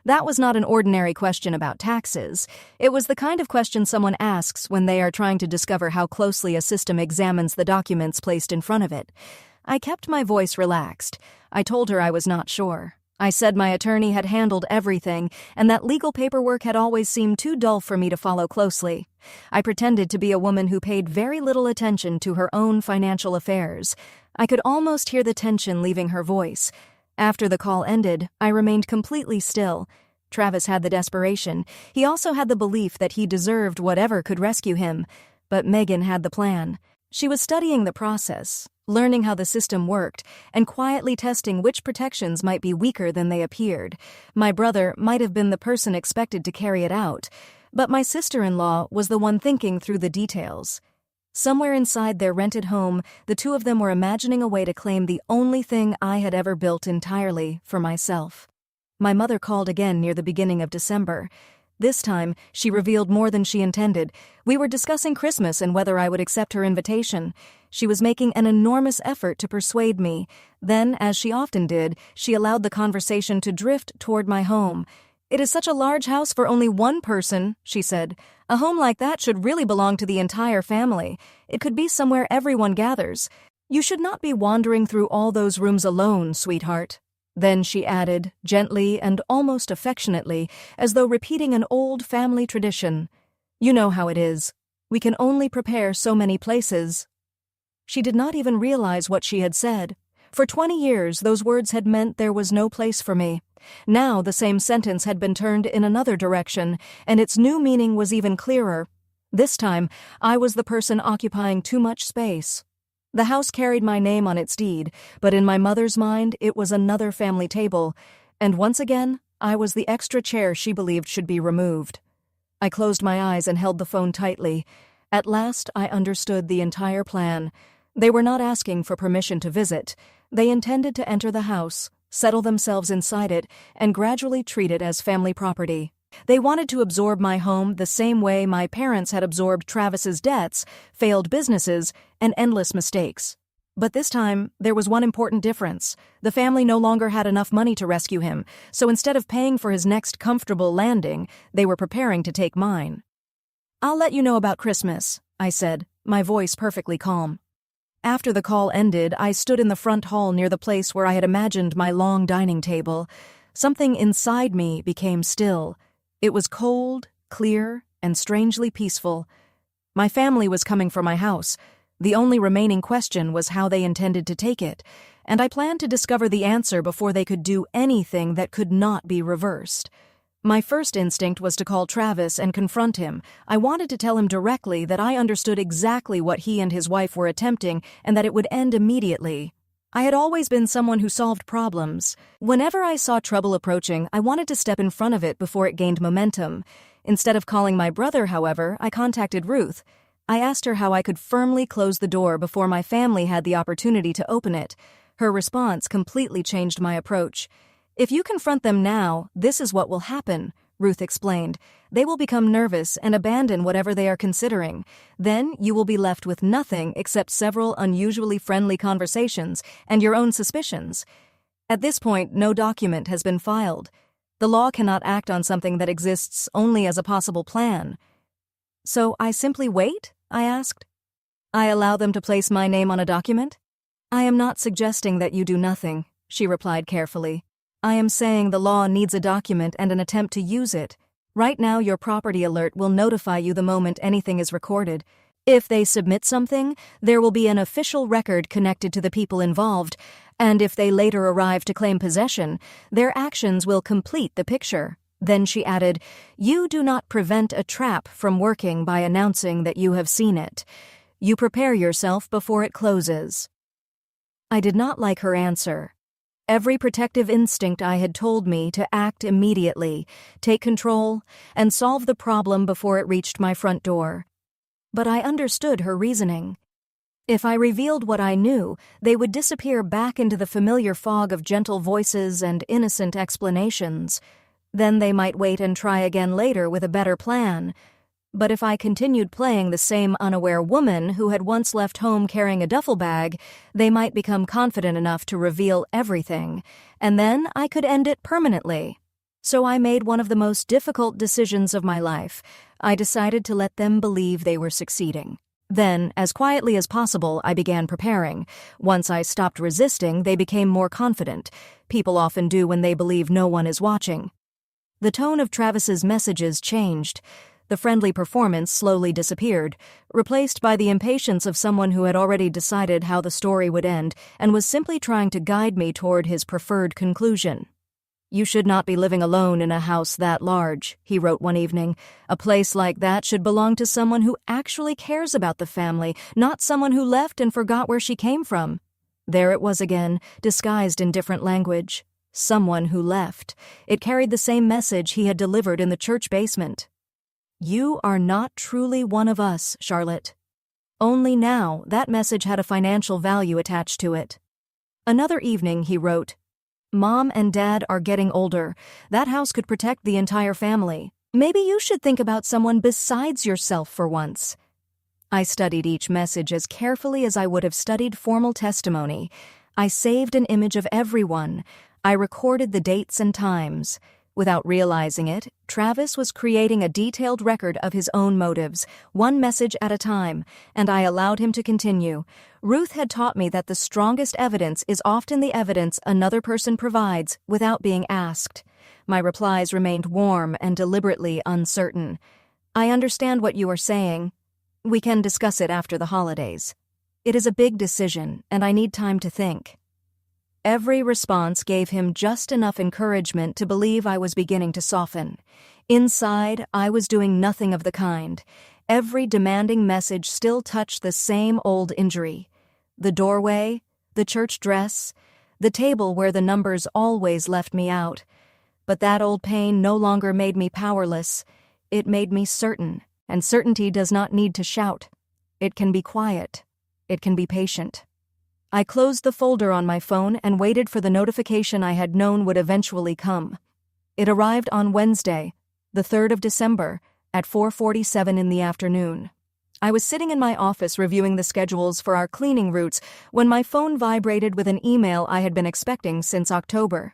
A: That was not an ordinary question about taxes. It was the kind of question someone asks when they are trying to discover how closely a system examines the documents placed in front of it. I kept my voice relaxed. I told her I was not sure. I said my attorney had handled everything, and that legal paperwork had always seemed too dull for me to follow closely. I pretended to be a woman who paid very little attention to her own financial affairs. I could almost hear the tension leaving her voice. After the call ended, I remained completely still. Travis had the desperation. He also had the belief that he deserved whatever could rescue him. But Megan had the plan. She was studying the process, learning how the system worked, and quietly testing which protections might be weaker than they appeared. My brother might have been the person expected to carry it out, but my sister-in-law was the one thinking through the details. Somewhere inside their rented home, the two of them were imagining a way to claim the only thing I had ever built entirely for myself. My mother called again near the beginning of December. This time, she revealed more than she intended. We were discussing Christmas and whether I would accept her invitation. She was making an enormous effort to persuade me. Then, as she often did, she allowed the conversation to drift toward my home. "It is such a large house for only one person," she said. "A home like that should really belong to the entire family. It could be somewhere everyone gathers. You should not be wandering through all those rooms alone, sweetheart." Then she added, gently and almost affectionately, as though repeating an old family tradition, "You know how it is. We can only prepare so many places." She did not even realize what she had said. For 20 years, those words had meant there was no place for me. Now the same sentence had been turned in another direction, and its new meaning was even clearer. This time, I was the person occupying too much space. The house carried my name on its deed, but in my mother's mind it was another family table, and once again I was the extra chair she believed should be removed. I closed my eyes and held the phone tightly. At last I understood the entire plan. They were not asking for permission to visit. They intended to enter the house, settle themselves inside it, and gradually treat it as family property. They wanted to absorb my home the same way my parents had absorbed Travis's debts, failed businesses, and endless mistakes. But this time, there was one important difference. The family no longer had enough money to rescue him, so instead of paying for his next comfortable landing, they were preparing to take mine. "I'll let you know about Christmas," I said, my voice perfectly calm. After the call ended, I stood in the front hall near the place where I had imagined my long dining table. Something inside me became still. It was cold, clear, and strangely peaceful. My family was coming for my house. The only remaining question was how they intended to take it, and I planned to discover the answer before they could do anything that could not be reversed. My first instinct was to call Travis and confront him. I wanted to tell him directly that I understood exactly what he and his wife were attempting and that it would end immediately. I had always been someone who solved problems. Whenever I saw trouble approaching, I wanted to step in front of it before it gained momentum. Instead of calling my brother, however, I contacted Ruth. I asked her how I could firmly close the door before my family had the opportunity to open it. Her response completely changed my approach. "If you confront them now, this is what will happen," Ruth explained. "They will become nervous and abandon whatever they are considering. Then you will be left with nothing except several unusually friendly conversations and your own suspicions. At this point, no document has been filed. The law cannot act on something that exists only as a possible plan." "So I simply wait?" I asked. "I allow them to place my name on a document?" "I am not suggesting that you do nothing," she replied carefully. "I am saying the law needs a document and an attempt to use it. Right now, your property alert will notify you the moment anything is recorded. If they submit something, there will be an official record connected to the people involved, and if they later arrive to claim possession, their actions will complete the picture." Then she added, "You do not prevent a trap from working by announcing that you have seen it. You prepare yourself before it closes." I did not like her answer. Every protective instinct I had told me to act immediately, take control, and solve the problem before it reached my front door. But I understood her reasoning. If I revealed what I knew, they would disappear back into the familiar fog of gentle voices and innocent explanations. Then they might wait and try again later with a better plan. But if I continued playing the same unaware woman who had once left home carrying a duffel bag, they might become confident enough to reveal everything, and then I could end it permanently. So I made one of the most difficult decisions of my life. I decided to let them believe they were succeeding. Then, as quietly as possible, I began preparing. Once I stopped resisting, they became more confident. People often do when they believe no one is watching. The tone of Travis's messages changed. The friendly performance slowly disappeared, replaced by the impatience of someone who had already decided how the story would end and was simply trying to guide me toward his preferred conclusion. "You should not be living alone in a house that large," he wrote one evening. "A place like that should belong to someone who actually cares about the family, not someone who left and forgot where she came from." There it was again, disguised in different language. Someone who left. It carried the same message he had delivered in the church basement. "You are not truly one of us, Charlotte." Only now, that message had a financial value attached to it. Another evening, he wrote, "Mom and Dad are getting older. That house could protect the entire family. Maybe you should think about someone besides yourself for once." I studied each message as carefully as I would have studied formal testimony. I saved an image of everyone. I recorded the dates and times. Without realizing it, Travis was creating a detailed record of his own motives, one message at a time, and I allowed him to continue. Ruth had taught me that the strongest evidence is often the evidence another person provides without being asked. My replies remained warm and deliberately uncertain. "I understand what you are saying. We can discuss it after the holidays. It is a big decision, and I need time to think." Every response gave him just enough encouragement to believe I was beginning to soften. Inside, I was doing nothing of the kind. Every demanding message still touched the same old injury. The doorway, the church dress, the table where the numbers always left me out. But that old pain no longer made me powerless. It made me certain, and certainty does not need to shout. It can be quiet. It can be patient. I closed the folder on my phone and waited for the notification I had known would eventually come. It arrived on Wednesday, the 3rd of December, at 4:47 in the afternoon. I was sitting in my office reviewing the schedules for our cleaning routes when my phone vibrated with an email I had been expecting since October.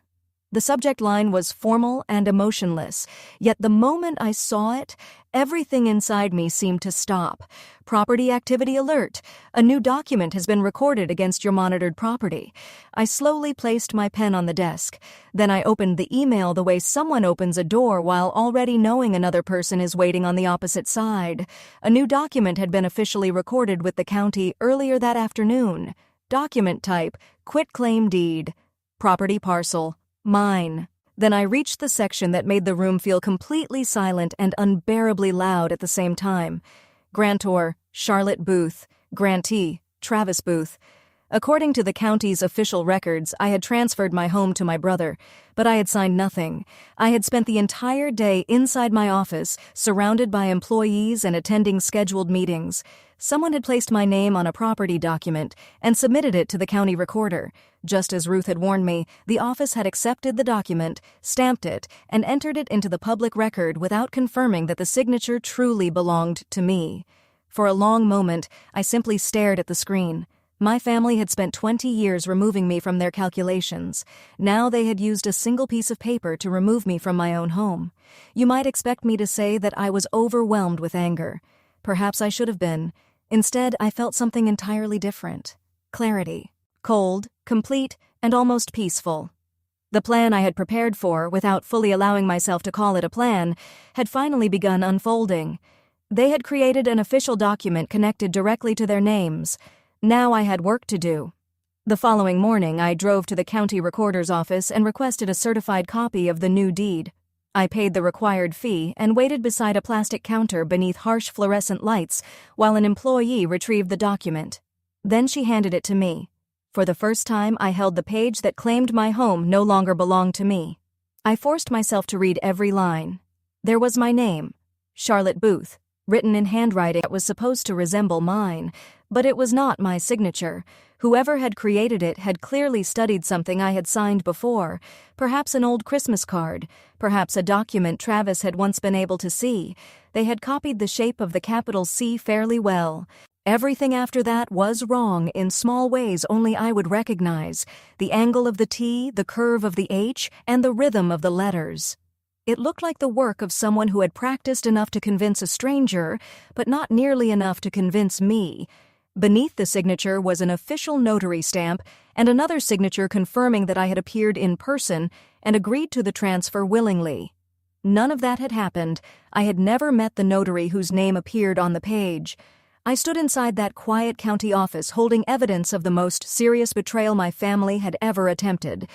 A: The subject line was formal and emotionless, yet the moment I saw it, everything inside me seemed to stop. "Property activity alert. A new document has been recorded against your monitored property." I slowly placed my pen on the desk. Then I opened the email the way someone opens a door while already knowing another person is waiting on the opposite side. A new document had been officially recorded with the county earlier that afternoon. Document type, quitclaim deed. Property parcel. Mine. Then I reached the section that made the room feel completely silent and unbearably loud at the same time. Grantor, Charlotte Booth. Grantee, Travis Booth. According to the county's official records, I had transferred my home to my brother, but I had signed nothing. I had spent the entire day inside my office, surrounded by employees and attending scheduled meetings. Someone had placed my name on a property document and submitted it to the county recorder. Just as Ruth had warned me, the office had accepted the document, stamped it, and entered it into the public record without confirming that the signature truly belonged to me. For a long moment, I simply stared at the screen. My family had spent 20 years removing me from their calculations. Now they had used a single piece of paper to remove me from my own home. You might expect me to say that I was overwhelmed with anger. Perhaps I should have been. Instead, I felt something entirely different. Clarity. Cold, complete, and almost peaceful. The plan I had prepared for, without fully allowing myself to call it a plan, had finally begun unfolding. They had created an official document connected directly to their names. Now I had work to do. The following morning, I drove to the county recorder's office and requested a certified copy of the new deed. I paid the required fee and waited beside a plastic counter beneath harsh fluorescent lights while an employee retrieved the document. Then she handed it to me. For the first time, I held the page that claimed my home no longer belonged to me. I forced myself to read every line. There was my name, Charlotte Booth, written in handwriting that was supposed to resemble mine, but it was not my signature. Whoever had created it had clearly studied something I had signed before, perhaps an old Christmas card, perhaps a document Travis had once been able to see. They had copied the shape of the capital C fairly well. Everything after that was wrong in small ways only I would recognize: the angle of the T, the curve of the H, and the rhythm of the letters. It looked like the work of someone who had practiced enough to convince a stranger, but not nearly enough to convince me. Beneath the signature was an official notary stamp and another signature confirming that I had appeared in person and agreed to the transfer willingly. None of that had happened. I had never met the notary whose name appeared on the page. I stood inside that quiet county office holding evidence of the most serious betrayal my family had ever attempted.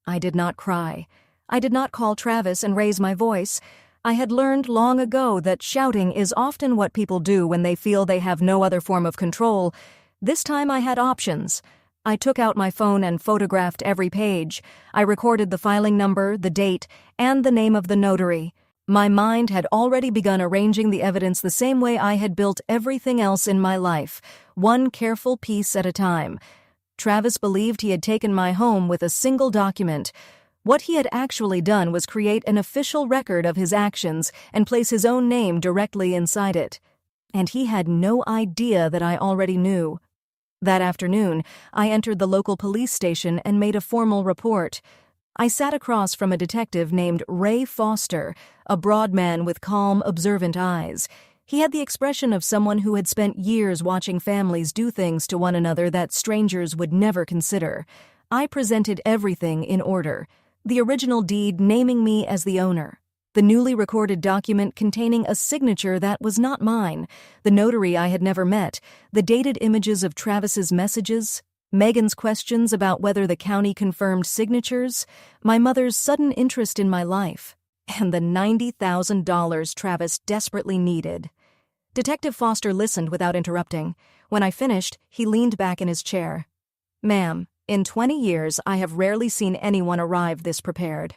A: I did not cry. I did not call Travis and raise my voice. I had learned long ago that shouting is often what people do when they feel they have no other form of control. This time I had options. I took out my phone and photographed every page. I recorded the filing number, the date, and the name of the notary. My mind had already begun arranging the evidence the same way I had built everything else in my life, one careful piece at a time. Travis believed he had taken my home with a single document. What he had actually done was create an official record of his actions and place his own name directly inside it. And he had no idea that I already knew. That afternoon, I entered the local police station and made a formal report. I sat across from a detective named Ray Foster, a broad man with calm, observant eyes. He had the expression of someone who had spent years watching families do things to one another that strangers would never consider. I presented everything in order. The original deed naming me as the owner. The newly recorded document containing a signature that was not mine. The notary I had never met. The dated images of Travis's messages. Megan's questions about whether the county confirmed signatures. My mother's sudden interest in my life. And the $90,000 Travis desperately needed. Detective Foster listened without interrupting. When I finished, he leaned back in his chair. "Ma'am, in 20 years, I have rarely seen anyone arrive this prepared."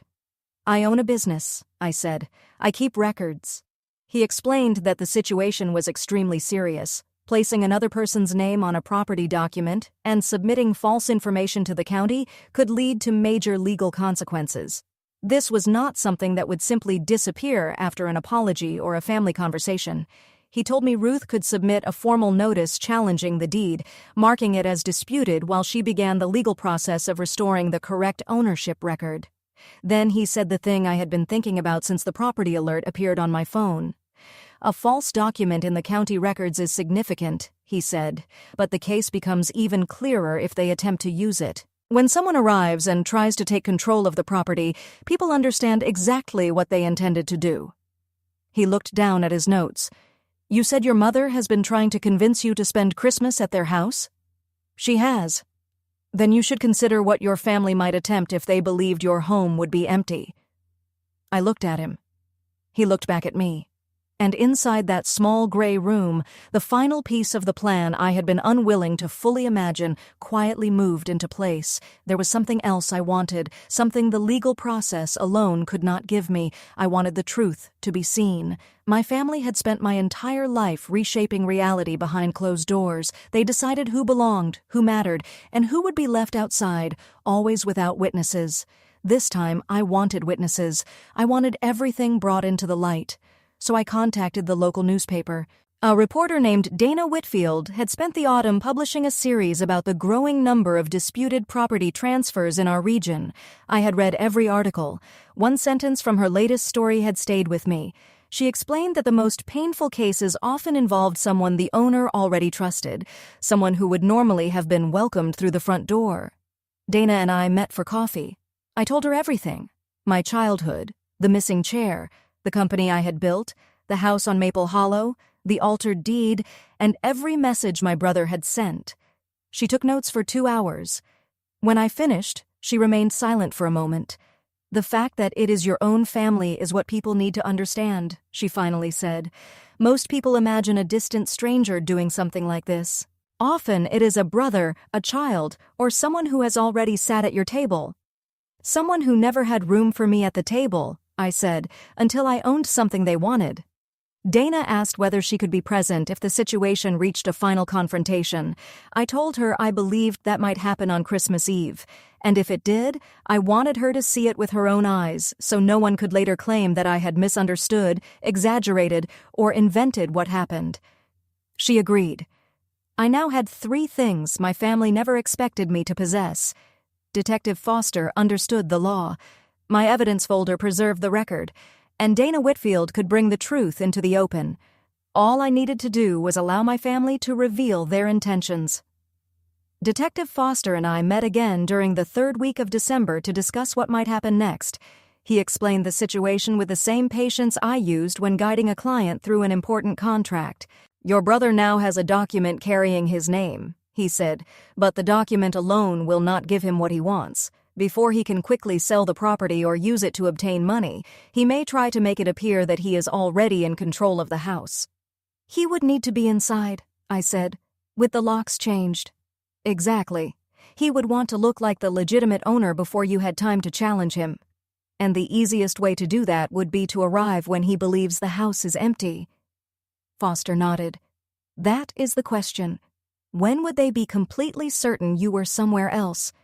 A: "I own a business," I said. "I keep records." He explained that the situation was extremely serious. Placing another person's name on a property document and submitting false information to the county could lead to major legal consequences. This was not something that would simply disappear after an apology or a family conversation. He told me Ruth could submit a formal notice challenging the deed, marking it as disputed while she began the legal process of restoring the correct ownership record. Then he said the thing I had been thinking about since the property alert appeared on my phone. "A false document in the county records is significant," he said, "but the case becomes even clearer if they attempt to use it. When someone arrives and tries to take control of the property, people understand exactly what they intended to do." He looked down at his notes. "You said your mother has been trying to convince you to spend Christmas at their house?" "She has." "Then you should consider what your family might attempt if they believed your home would be empty." I looked at him. He looked back at me. And inside that small gray room, the final piece of the plan I had been unwilling to fully imagine quietly moved into place. There was something else I wanted, something the legal process alone could not give me. I wanted the truth to be seen. My family had spent my entire life reshaping reality behind closed doors. They decided who belonged, who mattered, and who would be left outside, always without witnesses. This time, I wanted witnesses. I wanted everything brought into the light. So I contacted the local newspaper. A reporter named Dana Whitfield had spent the autumn publishing a series about the growing number of disputed property transfers in our region. I had read every article. One sentence from her latest story had stayed with me. She explained that the most painful cases often involved someone the owner already trusted, someone who would normally have been welcomed through the front door. Dana and I met for coffee. I told her everything. My childhood, the missing chair, the company I had built, the house on Maple Hollow, the altered deed, and every message my brother had sent. She took notes for 2 hours. When I finished, she remained silent for a moment. "The fact that it is your own family is what people need to understand," she finally said. "Most people imagine a distant stranger doing something like this. Often it is a brother, a child, or someone who has already sat at your table." "Someone who never had room for me at the table," I said, "until I owned something they wanted." Dana asked whether she could be present if the situation reached a final confrontation. I told her I believed that might happen on Christmas Eve, and if it did, I wanted her to see it with her own eyes so no one could later claim that I had misunderstood, exaggerated, or invented what happened. She agreed. I now had 3 things my family never expected me to possess. Detective Foster understood the law. My evidence folder preserved the record, and Dana Whitfield could bring the truth into the open. All I needed to do was allow my family to reveal their intentions. Detective Foster and I met again during the third week of December to discuss what might happen next. He explained the situation with the same patience I used when guiding a client through an important contract. "Your brother now has a document carrying his name," he said, "but the document alone will not give him what he wants. Before he can quickly sell the property or use it to obtain money, he may try to make it appear that he is already in control of the house." "He would need to be inside," I said, "with the locks changed." "Exactly. He would want to look like the legitimate owner before you had time to challenge him. And the easiest way to do that would be to arrive when he believes the house is empty." Foster nodded. "That is the question. When would they be completely certain you were somewhere else?"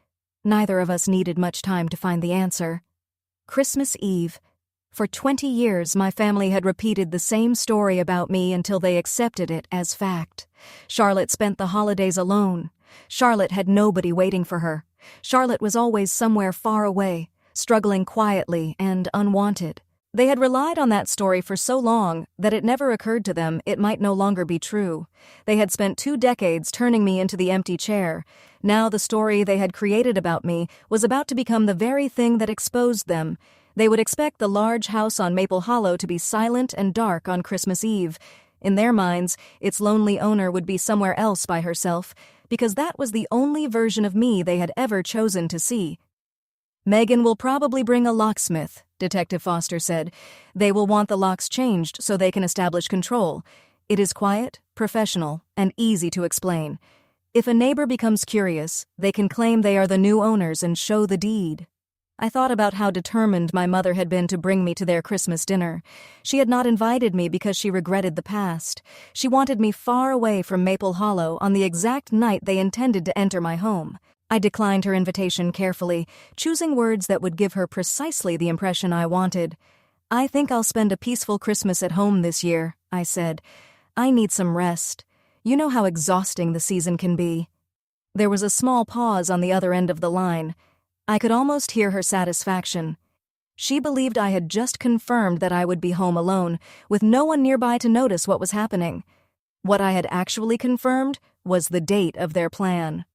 A: Neither of us needed much time to find the answer. Christmas Eve. For 20 years, my family had repeated the same story about me until they accepted it as fact. Charlotte spent the holidays alone. Charlotte had nobody waiting for her. Charlotte was always somewhere far away, struggling quietly and unwanted. They had relied on that story for so long that it never occurred to them it might no longer be true. They had spent 2 decades turning me into the empty chair. Now the story they had created about me was about to become the very thing that exposed them. They would expect the large house on Maple Hollow to be silent and dark on Christmas Eve. In their minds, its lonely owner would be somewhere else by herself, because that was the only version of me they had ever chosen to see. "Megan will probably bring a locksmith," Detective Foster said. "They will want the locks changed so they can establish control. It is quiet, professional, and easy to explain. If a neighbor becomes curious, they can claim they are the new owners and show the deed." I thought about how determined my mother had been to bring me to their Christmas dinner. She had not invited me because she regretted the past. She wanted me far away from Maple Hollow on the exact night they intended to enter my home. I declined her invitation carefully, choosing words that would give her precisely the impression I wanted. "I think I'll spend a peaceful Christmas at home this year," I said. "I need some rest. You know how exhausting the season can be." There was a small pause on the other end of the line. I could almost hear her satisfaction. She believed I had just confirmed that I would be home alone, with no one nearby to notice what was happening. What I had actually confirmed was the date of their plan.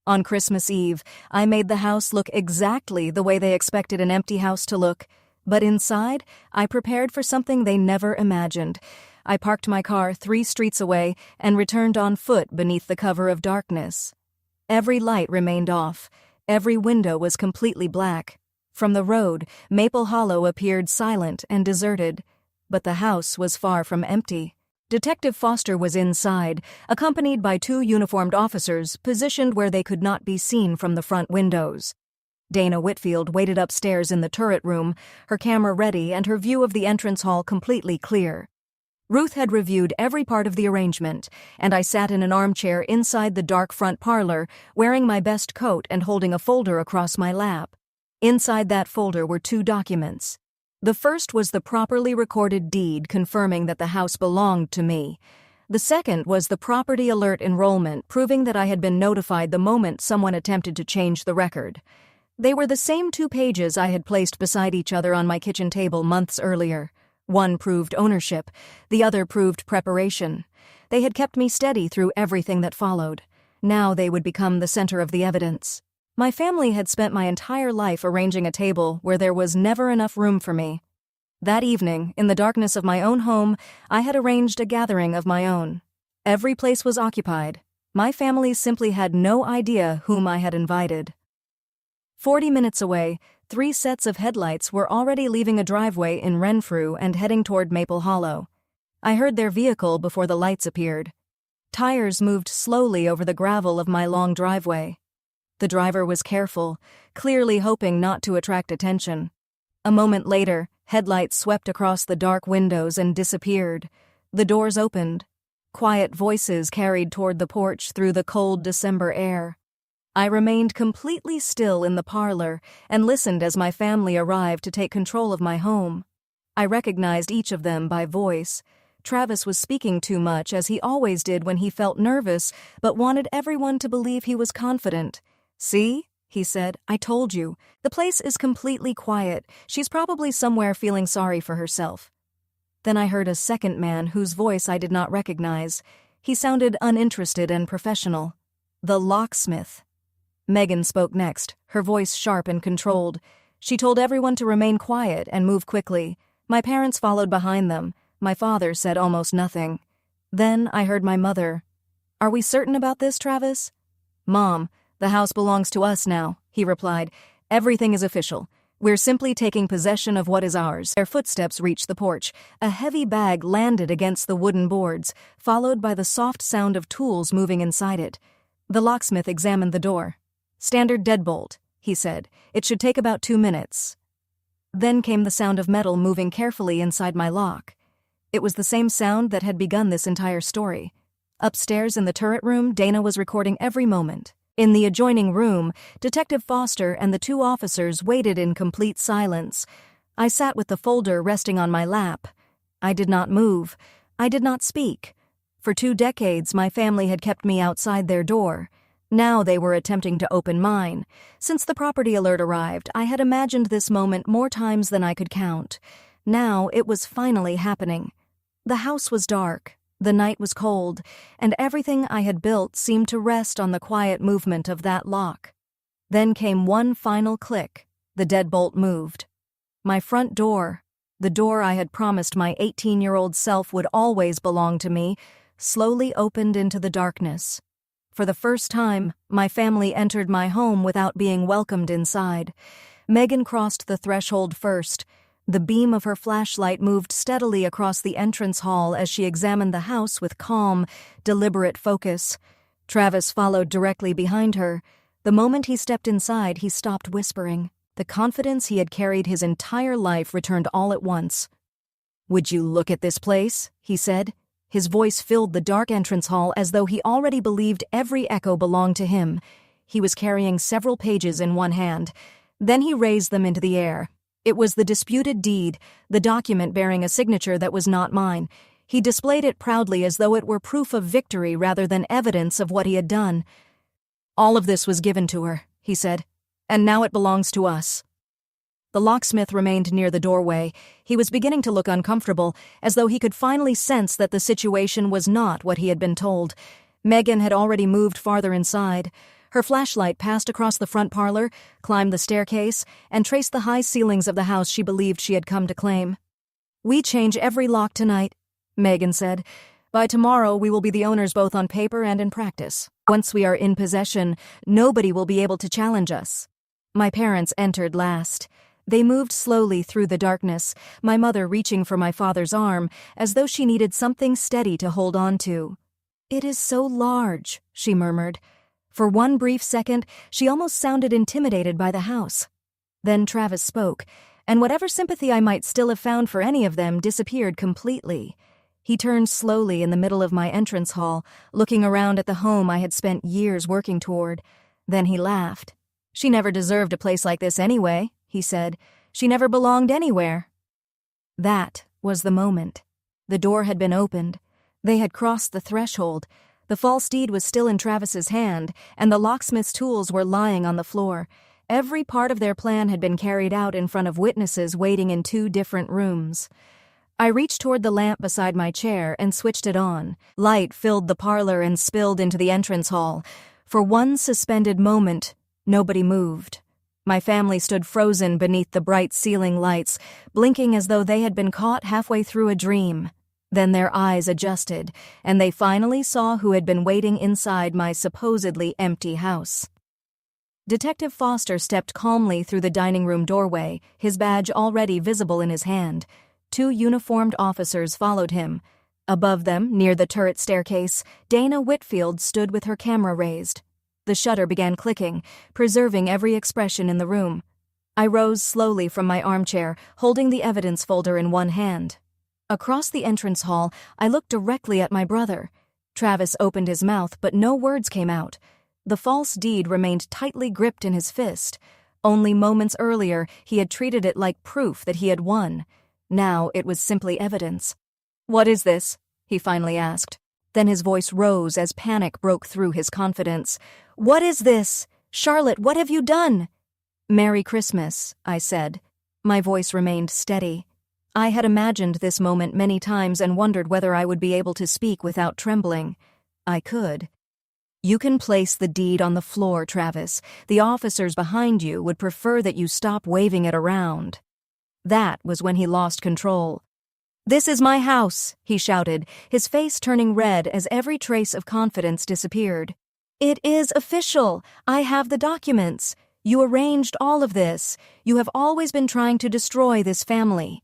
A: On Christmas Eve, I made the house look exactly the way they expected an empty house to look, but inside, I prepared for something they never imagined. I parked my car 3 streets away and returned on foot beneath the cover of darkness. Every light remained off. Every window was completely black. From the road, Maple Hollow appeared silent and deserted, but the house was far from empty. Detective Foster was inside, accompanied by 2 uniformed officers positioned where they could not be seen from the front windows. Dana Whitfield waited upstairs in the turret room, her camera ready and her view of the entrance hall completely clear. Ruth had reviewed every part of the arrangement, and I sat in an armchair inside the dark front parlor, wearing my best coat and holding a folder across my lap. Inside that folder were 2 documents. The first was the properly recorded deed confirming that the house belonged to me. The second was the property alert enrollment proving that I had been notified the moment someone attempted to change the record. They were the same 2 pages I had placed beside each other on my kitchen table months earlier. One proved ownership, the other proved preparation. They had kept me steady through everything that followed. Now they would become the center of the evidence. My family had spent my entire life arranging a table where there was never enough room for me. That evening, in the darkness of my own home, I had arranged a gathering of my own. Every place was occupied. My family simply had no idea whom I had invited. 40 minutes away, 3 sets of headlights were already leaving a driveway in Renfrew and heading toward Maple Hollow. I heard their vehicle before the lights appeared. Tires moved slowly over the gravel of my long driveway. The driver was careful, clearly hoping not to attract attention. A moment later, headlights swept across the dark windows and disappeared. The doors opened. Quiet voices carried toward the porch through the cold December air. I remained completely still in the parlor and listened as my family arrived to take control of my home. I recognized each of them by voice. Travis was speaking too much, as he always did when he felt nervous, but wanted everyone to believe he was confident. "See? he said. "I told you. The place is completely quiet. She's probably somewhere feeling sorry for herself." Then I heard a second man whose voice I did not recognize. He sounded uninterested and professional. "The locksmith." Megan spoke next, her voice sharp and controlled. She told everyone to remain quiet and move quickly. My parents followed behind them. My father said almost nothing. Then I heard my mother. "Are we certain about this, Travis?" "Mom, the house belongs to us now," he replied. "Everything is official. We're simply taking possession of what is ours." Their footsteps reached the porch. A heavy bag landed against the wooden boards, followed by the soft sound of tools moving inside it. The locksmith examined the door. "Standard deadbolt," he said. "It should take about 2 minutes." Then came the sound of metal moving carefully inside my lock. It was the same sound that had begun this entire story. Upstairs in the turret room, Dana was recording every moment. In the adjoining room, Detective Foster and the 2 officers waited in complete silence. I sat with the folder resting on my lap. I did not move. I did not speak. For 2 decades, my family had kept me outside their door. Now they were attempting to open mine. Since the property alert arrived, I had imagined this moment more times than I could count. Now it was finally happening. The house was dark. The night was cold, and everything I had built seemed to rest on the quiet movement of that lock. Then came one final click. The deadbolt moved. My front door, the door I had promised my 18-year-old self would always belong to me, slowly opened into the darkness. For the first time, my family entered my home without being welcomed inside. Megan crossed the threshold first. The beam of her flashlight moved steadily across the entrance hall as she examined the house with calm, deliberate focus. Travis followed directly behind her. The moment he stepped inside, he stopped whispering. The confidence he had carried his entire life returned all at once. "Would you look at this place?" he said. His voice filled the dark entrance hall as though he already believed every echo belonged to him. He was carrying several pages in one hand. Then he raised them into the air. It was the disputed deed, the document bearing a signature that was not mine. He displayed it proudly as though it were proof of victory rather than evidence of what he had done. "All of this was given to her," he said, "and now it belongs to us." The locksmith remained near the doorway. He was beginning to look uncomfortable, as though he could finally sense that the situation was not what he had been told. Megan had already moved farther inside. Her flashlight passed across the front parlor, climbed the staircase, and traced the high ceilings of the house she believed she had come to claim. "We change every lock tonight," Megan said. "By tomorrow, we will be the owners both on paper and in practice. Once we are in possession, nobody will be able to challenge us." My parents entered last. They moved slowly through the darkness, my mother reaching for my father's arm, as though she needed something steady to hold on to. "It is so large," she murmured. For one brief second, she almost sounded intimidated by the house. Then Travis spoke, and whatever sympathy I might still have found for any of them disappeared completely. He turned slowly in the middle of my entrance hall, looking around at the home I had spent years working toward. Then he laughed. "She never deserved a place like this anyway," he said. "She never belonged anywhere." That was the moment. The door had been opened. They had crossed the threshold. The false deed was still in Travis's hand, and the locksmith's tools were lying on the floor. Every part of their plan had been carried out in front of witnesses waiting in 2 different rooms. I reached toward the lamp beside my chair and switched it on. Light filled the parlor and spilled into the entrance hall. For one suspended moment, nobody moved. My family stood frozen beneath the bright ceiling lights, blinking as though they had been caught halfway through a dream. Then their eyes adjusted, and they finally saw who had been waiting inside my supposedly empty house. Detective Foster stepped calmly through the dining room doorway, his badge already visible in his hand. 2 uniformed officers followed him. Above them, near the turret staircase, Dana Whitfield stood with her camera raised. The shutter began clicking, preserving every expression in the room. I rose slowly from my armchair, holding the evidence folder in one hand. Across the entrance hall, I looked directly at my brother. Travis opened his mouth, but no words came out. The false deed remained tightly gripped in his fist. Only moments earlier, he had treated it like proof that he had won. Now it was simply evidence. "What is this?" he finally asked. Then his voice rose as panic broke through his confidence. "What is this?" "Charlotte, what have you done?" "Merry Christmas," I said. My voice remained steady. I had imagined this moment many times and wondered whether I would be able to speak without trembling. I could. "You can place the deed on the floor, Travis. The officers behind you would prefer that you stop waving it around." That was when he lost control. "This is my house," he shouted, his face turning red as every trace of confidence disappeared. "It is official. I have the documents. You arranged all of this. You have always been trying to destroy this family."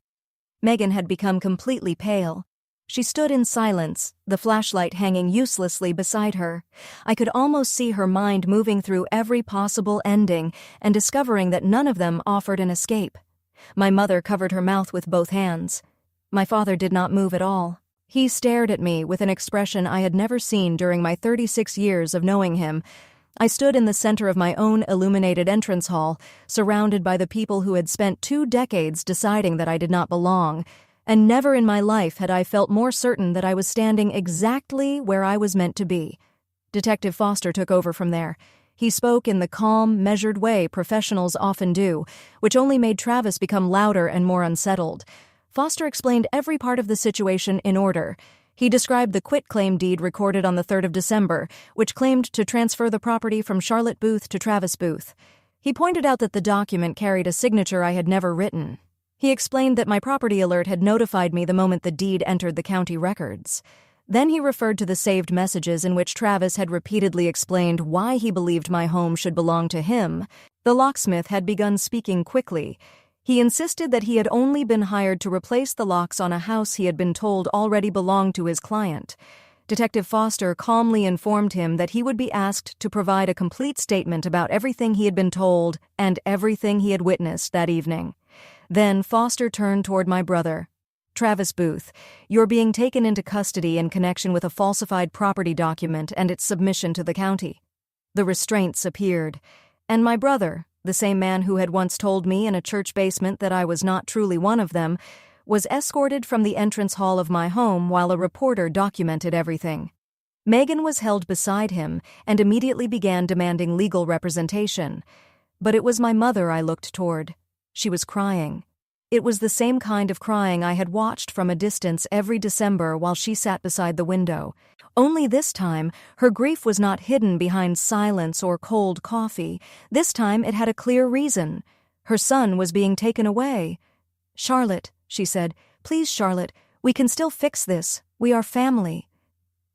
A: Megan had become completely pale. She stood in silence, the flashlight hanging uselessly beside her. I could almost see her mind moving through every possible ending and discovering that none of them offered an escape. My mother covered her mouth with both hands. My father did not move at all. He stared at me with an expression I had never seen during my 36 years of knowing him. I stood in the center of my own illuminated entrance hall, surrounded by the people who had spent 2 decades deciding that I did not belong, and never in my life had I felt more certain that I was standing exactly where I was meant to be. Detective Foster took over from there. He spoke in the calm, measured way professionals often do, which only made Travis become louder and more unsettled. Foster explained every part of the situation in order. He described the quitclaim deed recorded on the 3rd of December, which claimed to transfer the property from Charlotte Booth to Travis Booth. He pointed out that the document carried a signature I had never written. He explained that my property alert had notified me the moment the deed entered the county records. Then he referred to the saved messages in which Travis had repeatedly explained why he believed my home should belong to him. The locksmith had begun speaking quickly. He insisted that he had only been hired to replace the locks on a house he had been told already belonged to his client. Detective Foster calmly informed him that he would be asked to provide a complete statement about everything he had been told and everything he had witnessed that evening. Then Foster turned toward my brother. "Travis Booth, you're being taken into custody in connection with a falsified property document and its submission to the county." The restraints appeared, and my brother, the same man who had once told me in a church basement that I was not truly one of them, was escorted from the entrance hall of my home while a reporter documented everything. Megan was held beside him and immediately began demanding legal representation. But it was my mother I looked toward. She was crying. It was the same kind of crying I had watched from a distance every December while she sat beside the window. Only this time, her grief was not hidden behind silence or cold coffee. This time it had a clear reason. Her son was being taken away. "Charlotte," she said, "please, Charlotte, we can still fix this. We are family."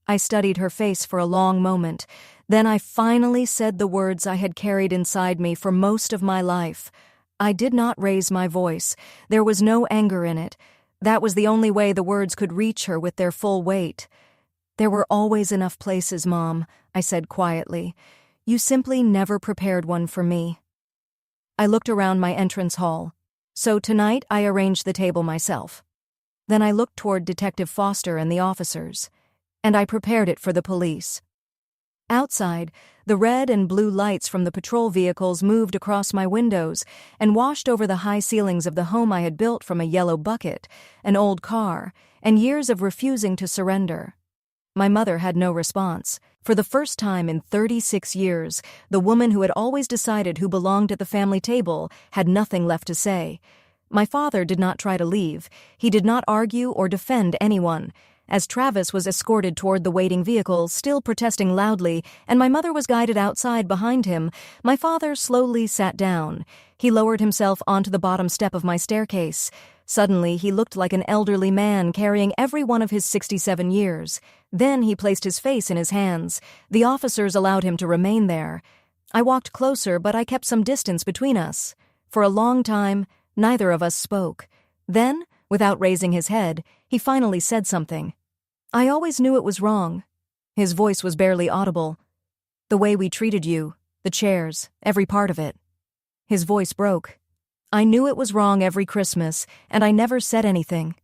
A: I studied her face for a long moment. Then I finally said the words I had carried inside me for most of my life. I did not raise my voice. There was no anger in it. That was the only way the words could reach her with their full weight. "There were always enough places, Mom," I said quietly. "You simply never prepared one for me." I looked around my entrance hall. So tonight I arranged the table myself. Then I looked toward Detective Foster and the officers, and I prepared it for the police. Outside, the red and blue lights from the patrol vehicles moved across my windows and washed over the high ceilings of the home I had built from a yellow bucket, an old car, and years of refusing to surrender. My mother had no response. For the first time in 36 years, the woman who had always decided who belonged at the family table had nothing left to say. My father did not try to leave. He did not argue or defend anyone. As Travis was escorted toward the waiting vehicle, still protesting loudly, and my mother was guided outside behind him, my father slowly sat down. He lowered himself onto the bottom step of my staircase. Suddenly, he looked like an elderly man carrying every one of his 67 years. Then he placed his face in his hands. The officers allowed him to remain there. I walked closer, but I kept some distance between us. For a long time, neither of us spoke. Then, without raising his head, he finally said something. "I always knew it was wrong." His voice was barely audible. "The way we treated you, the chairs, every part of it." His voice broke. "I knew it was wrong every Christmas, and I never said anything."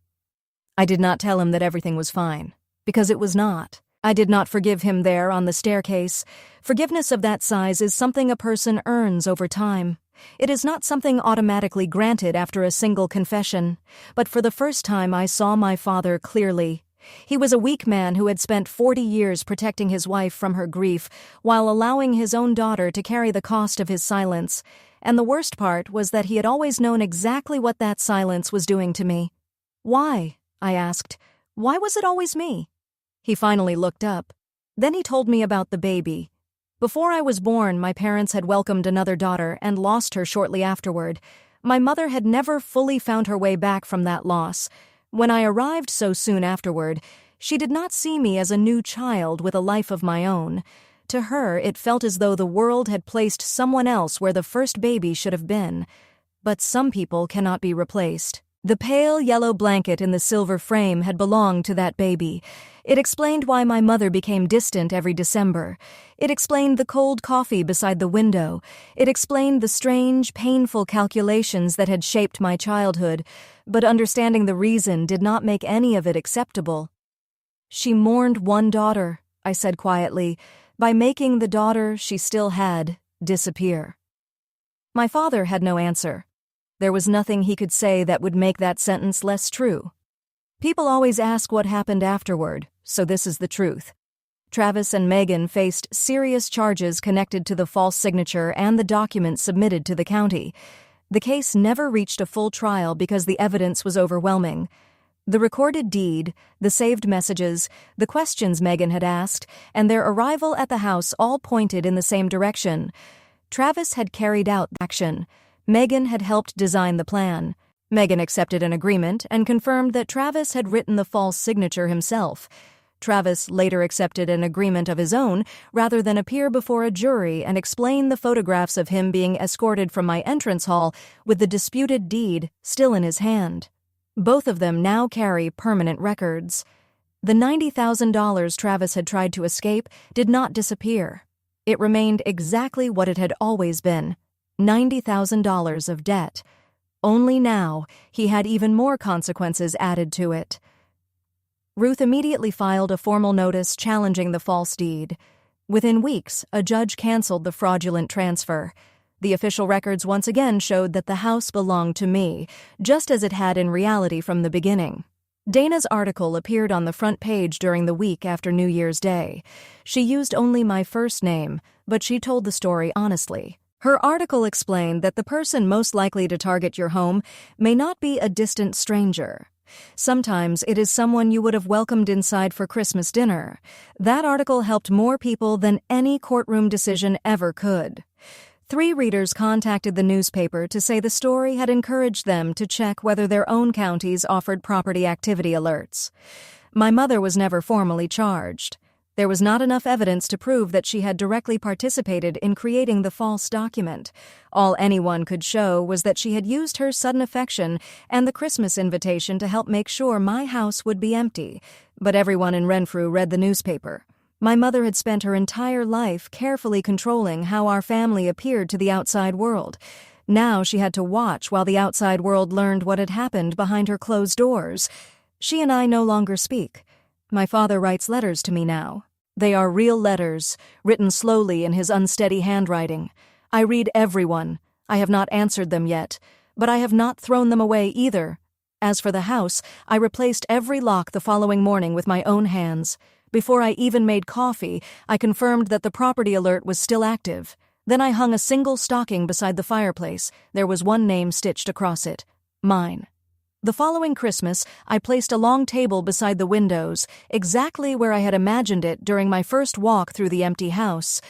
A: I did not tell him that everything was fine, because it was not. I did not forgive him there on the staircase. Forgiveness of that size is something a person earns over time. It is not something automatically granted after a single confession. But for the first time I saw my father clearly. He was a weak man who had spent 40 years protecting his wife from her grief while allowing his own daughter to carry the cost of his silence. And the worst part was that he had always known exactly what that silence was doing to me. "Why?" I asked. "Why was it always me?" He finally looked up. Then he told me about the baby. Before I was born, my parents had welcomed another daughter and lost her shortly afterward. My mother had never fully found her way back from that loss. When I arrived so soon afterward, she did not see me as a new child with a life of my own. To her, it felt as though the world had placed someone else where the first baby should have been. But some people cannot be replaced. The pale yellow blanket in the silver frame had belonged to that baby. It explained why my mother became distant every December. It explained the cold coffee beside the window. It explained the strange, painful calculations that had shaped my childhood, but understanding the reason did not make any of it acceptable. "She mourned one daughter," I said quietly, "by making the daughter she still had disappear." My father had no answer. There was nothing he could say that would make that sentence less true. People always ask what happened afterward, so this is the truth. Travis and Megan faced serious charges connected to the false signature and the documents submitted to the county. The case never reached a full trial because the evidence was overwhelming. The recorded deed, the saved messages, the questions Megan had asked, and their arrival at the house all pointed in the same direction. Travis had carried out action. Megan had helped design the plan. Megan accepted an agreement and confirmed that Travis had written the false signature himself. Travis later accepted an agreement of his own rather than appear before a jury and explain the photographs of him being escorted from my entrance hall with the disputed deed still in his hand. Both of them now carry permanent records. The $90,000 Travis had tried to escape did not disappear. It remained exactly what it had always been, $90,000 of debt. Only now, he had even more consequences added to it. Ruth immediately filed a formal notice challenging the false deed. Within weeks, a judge canceled the fraudulent transfer. The official records once again showed that the house belonged to me, just as it had in reality from the beginning. Dana's article appeared on the front page during the week after New Year's Day. She used only my first name, but she told the story honestly. Her article explained that the person most likely to target your home may not be a distant stranger. Sometimes it is someone you would have welcomed inside for Christmas dinner. That article helped more people than any courtroom decision ever could. 3 readers contacted the newspaper to say the story had encouraged them to check whether their own counties offered property activity alerts. My mother was never formally charged. There was not enough evidence to prove that she had directly participated in creating the false document. All anyone could show was that she had used her sudden affection and the Christmas invitation to help make sure my house would be empty. But everyone in Renfrew read the newspaper. My mother had spent her entire life carefully controlling how our family appeared to the outside world. Now she had to watch while the outside world learned what had happened behind her closed doors. She and I no longer speak. My father writes letters to me now. They are real letters, written slowly in his unsteady handwriting. I read every one. I have not answered them yet, but I have not thrown them away either. As for the house, I replaced every lock the following morning with my own hands. Before I even made coffee, I confirmed that the property alert was still active. Then I hung a single stocking beside the fireplace. There was one name stitched across it. Mine. The following Christmas, I placed a long table beside the windows, exactly where I had imagined it during my first walk through the empty house.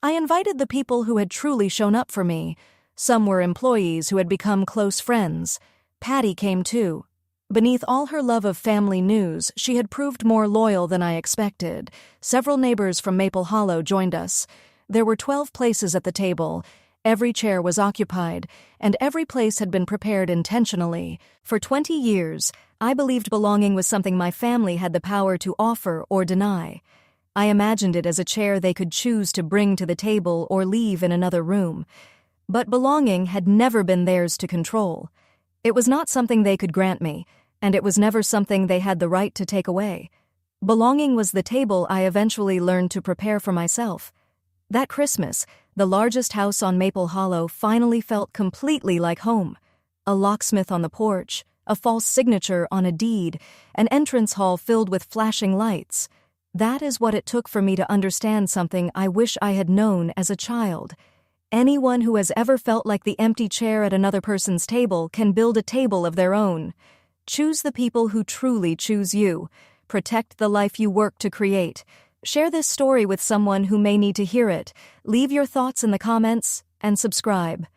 A: I invited the people who had truly shown up for me. Some were employees who had become close friends. Patty came too. Beneath all her love of family news, she had proved more loyal than I expected. Several neighbors from Maple Hollow joined us. There were 12 places at the table. Every chair was occupied, and every place had been prepared intentionally. For 20 years, I believed belonging was something my family had the power to offer or deny. I imagined it as a chair they could choose to bring to the table or leave in another room. But belonging had never been theirs to control. It was not something they could grant me, and it was never something they had the right to take away. Belonging was the table I eventually learned to prepare for myself. That Christmas, the largest house on Maple Hollow finally felt completely like home. A locksmith on the porch, a false signature on a deed, an entrance hall filled with flashing lights. That is what it took for me to understand something I wish I had known as a child. Anyone who has ever felt like the empty chair at another person's table can build a table of their own. Choose the people who truly choose you. Protect the life you work to create. Share this story with someone who may need to hear it. Leave your thoughts in the comments and subscribe.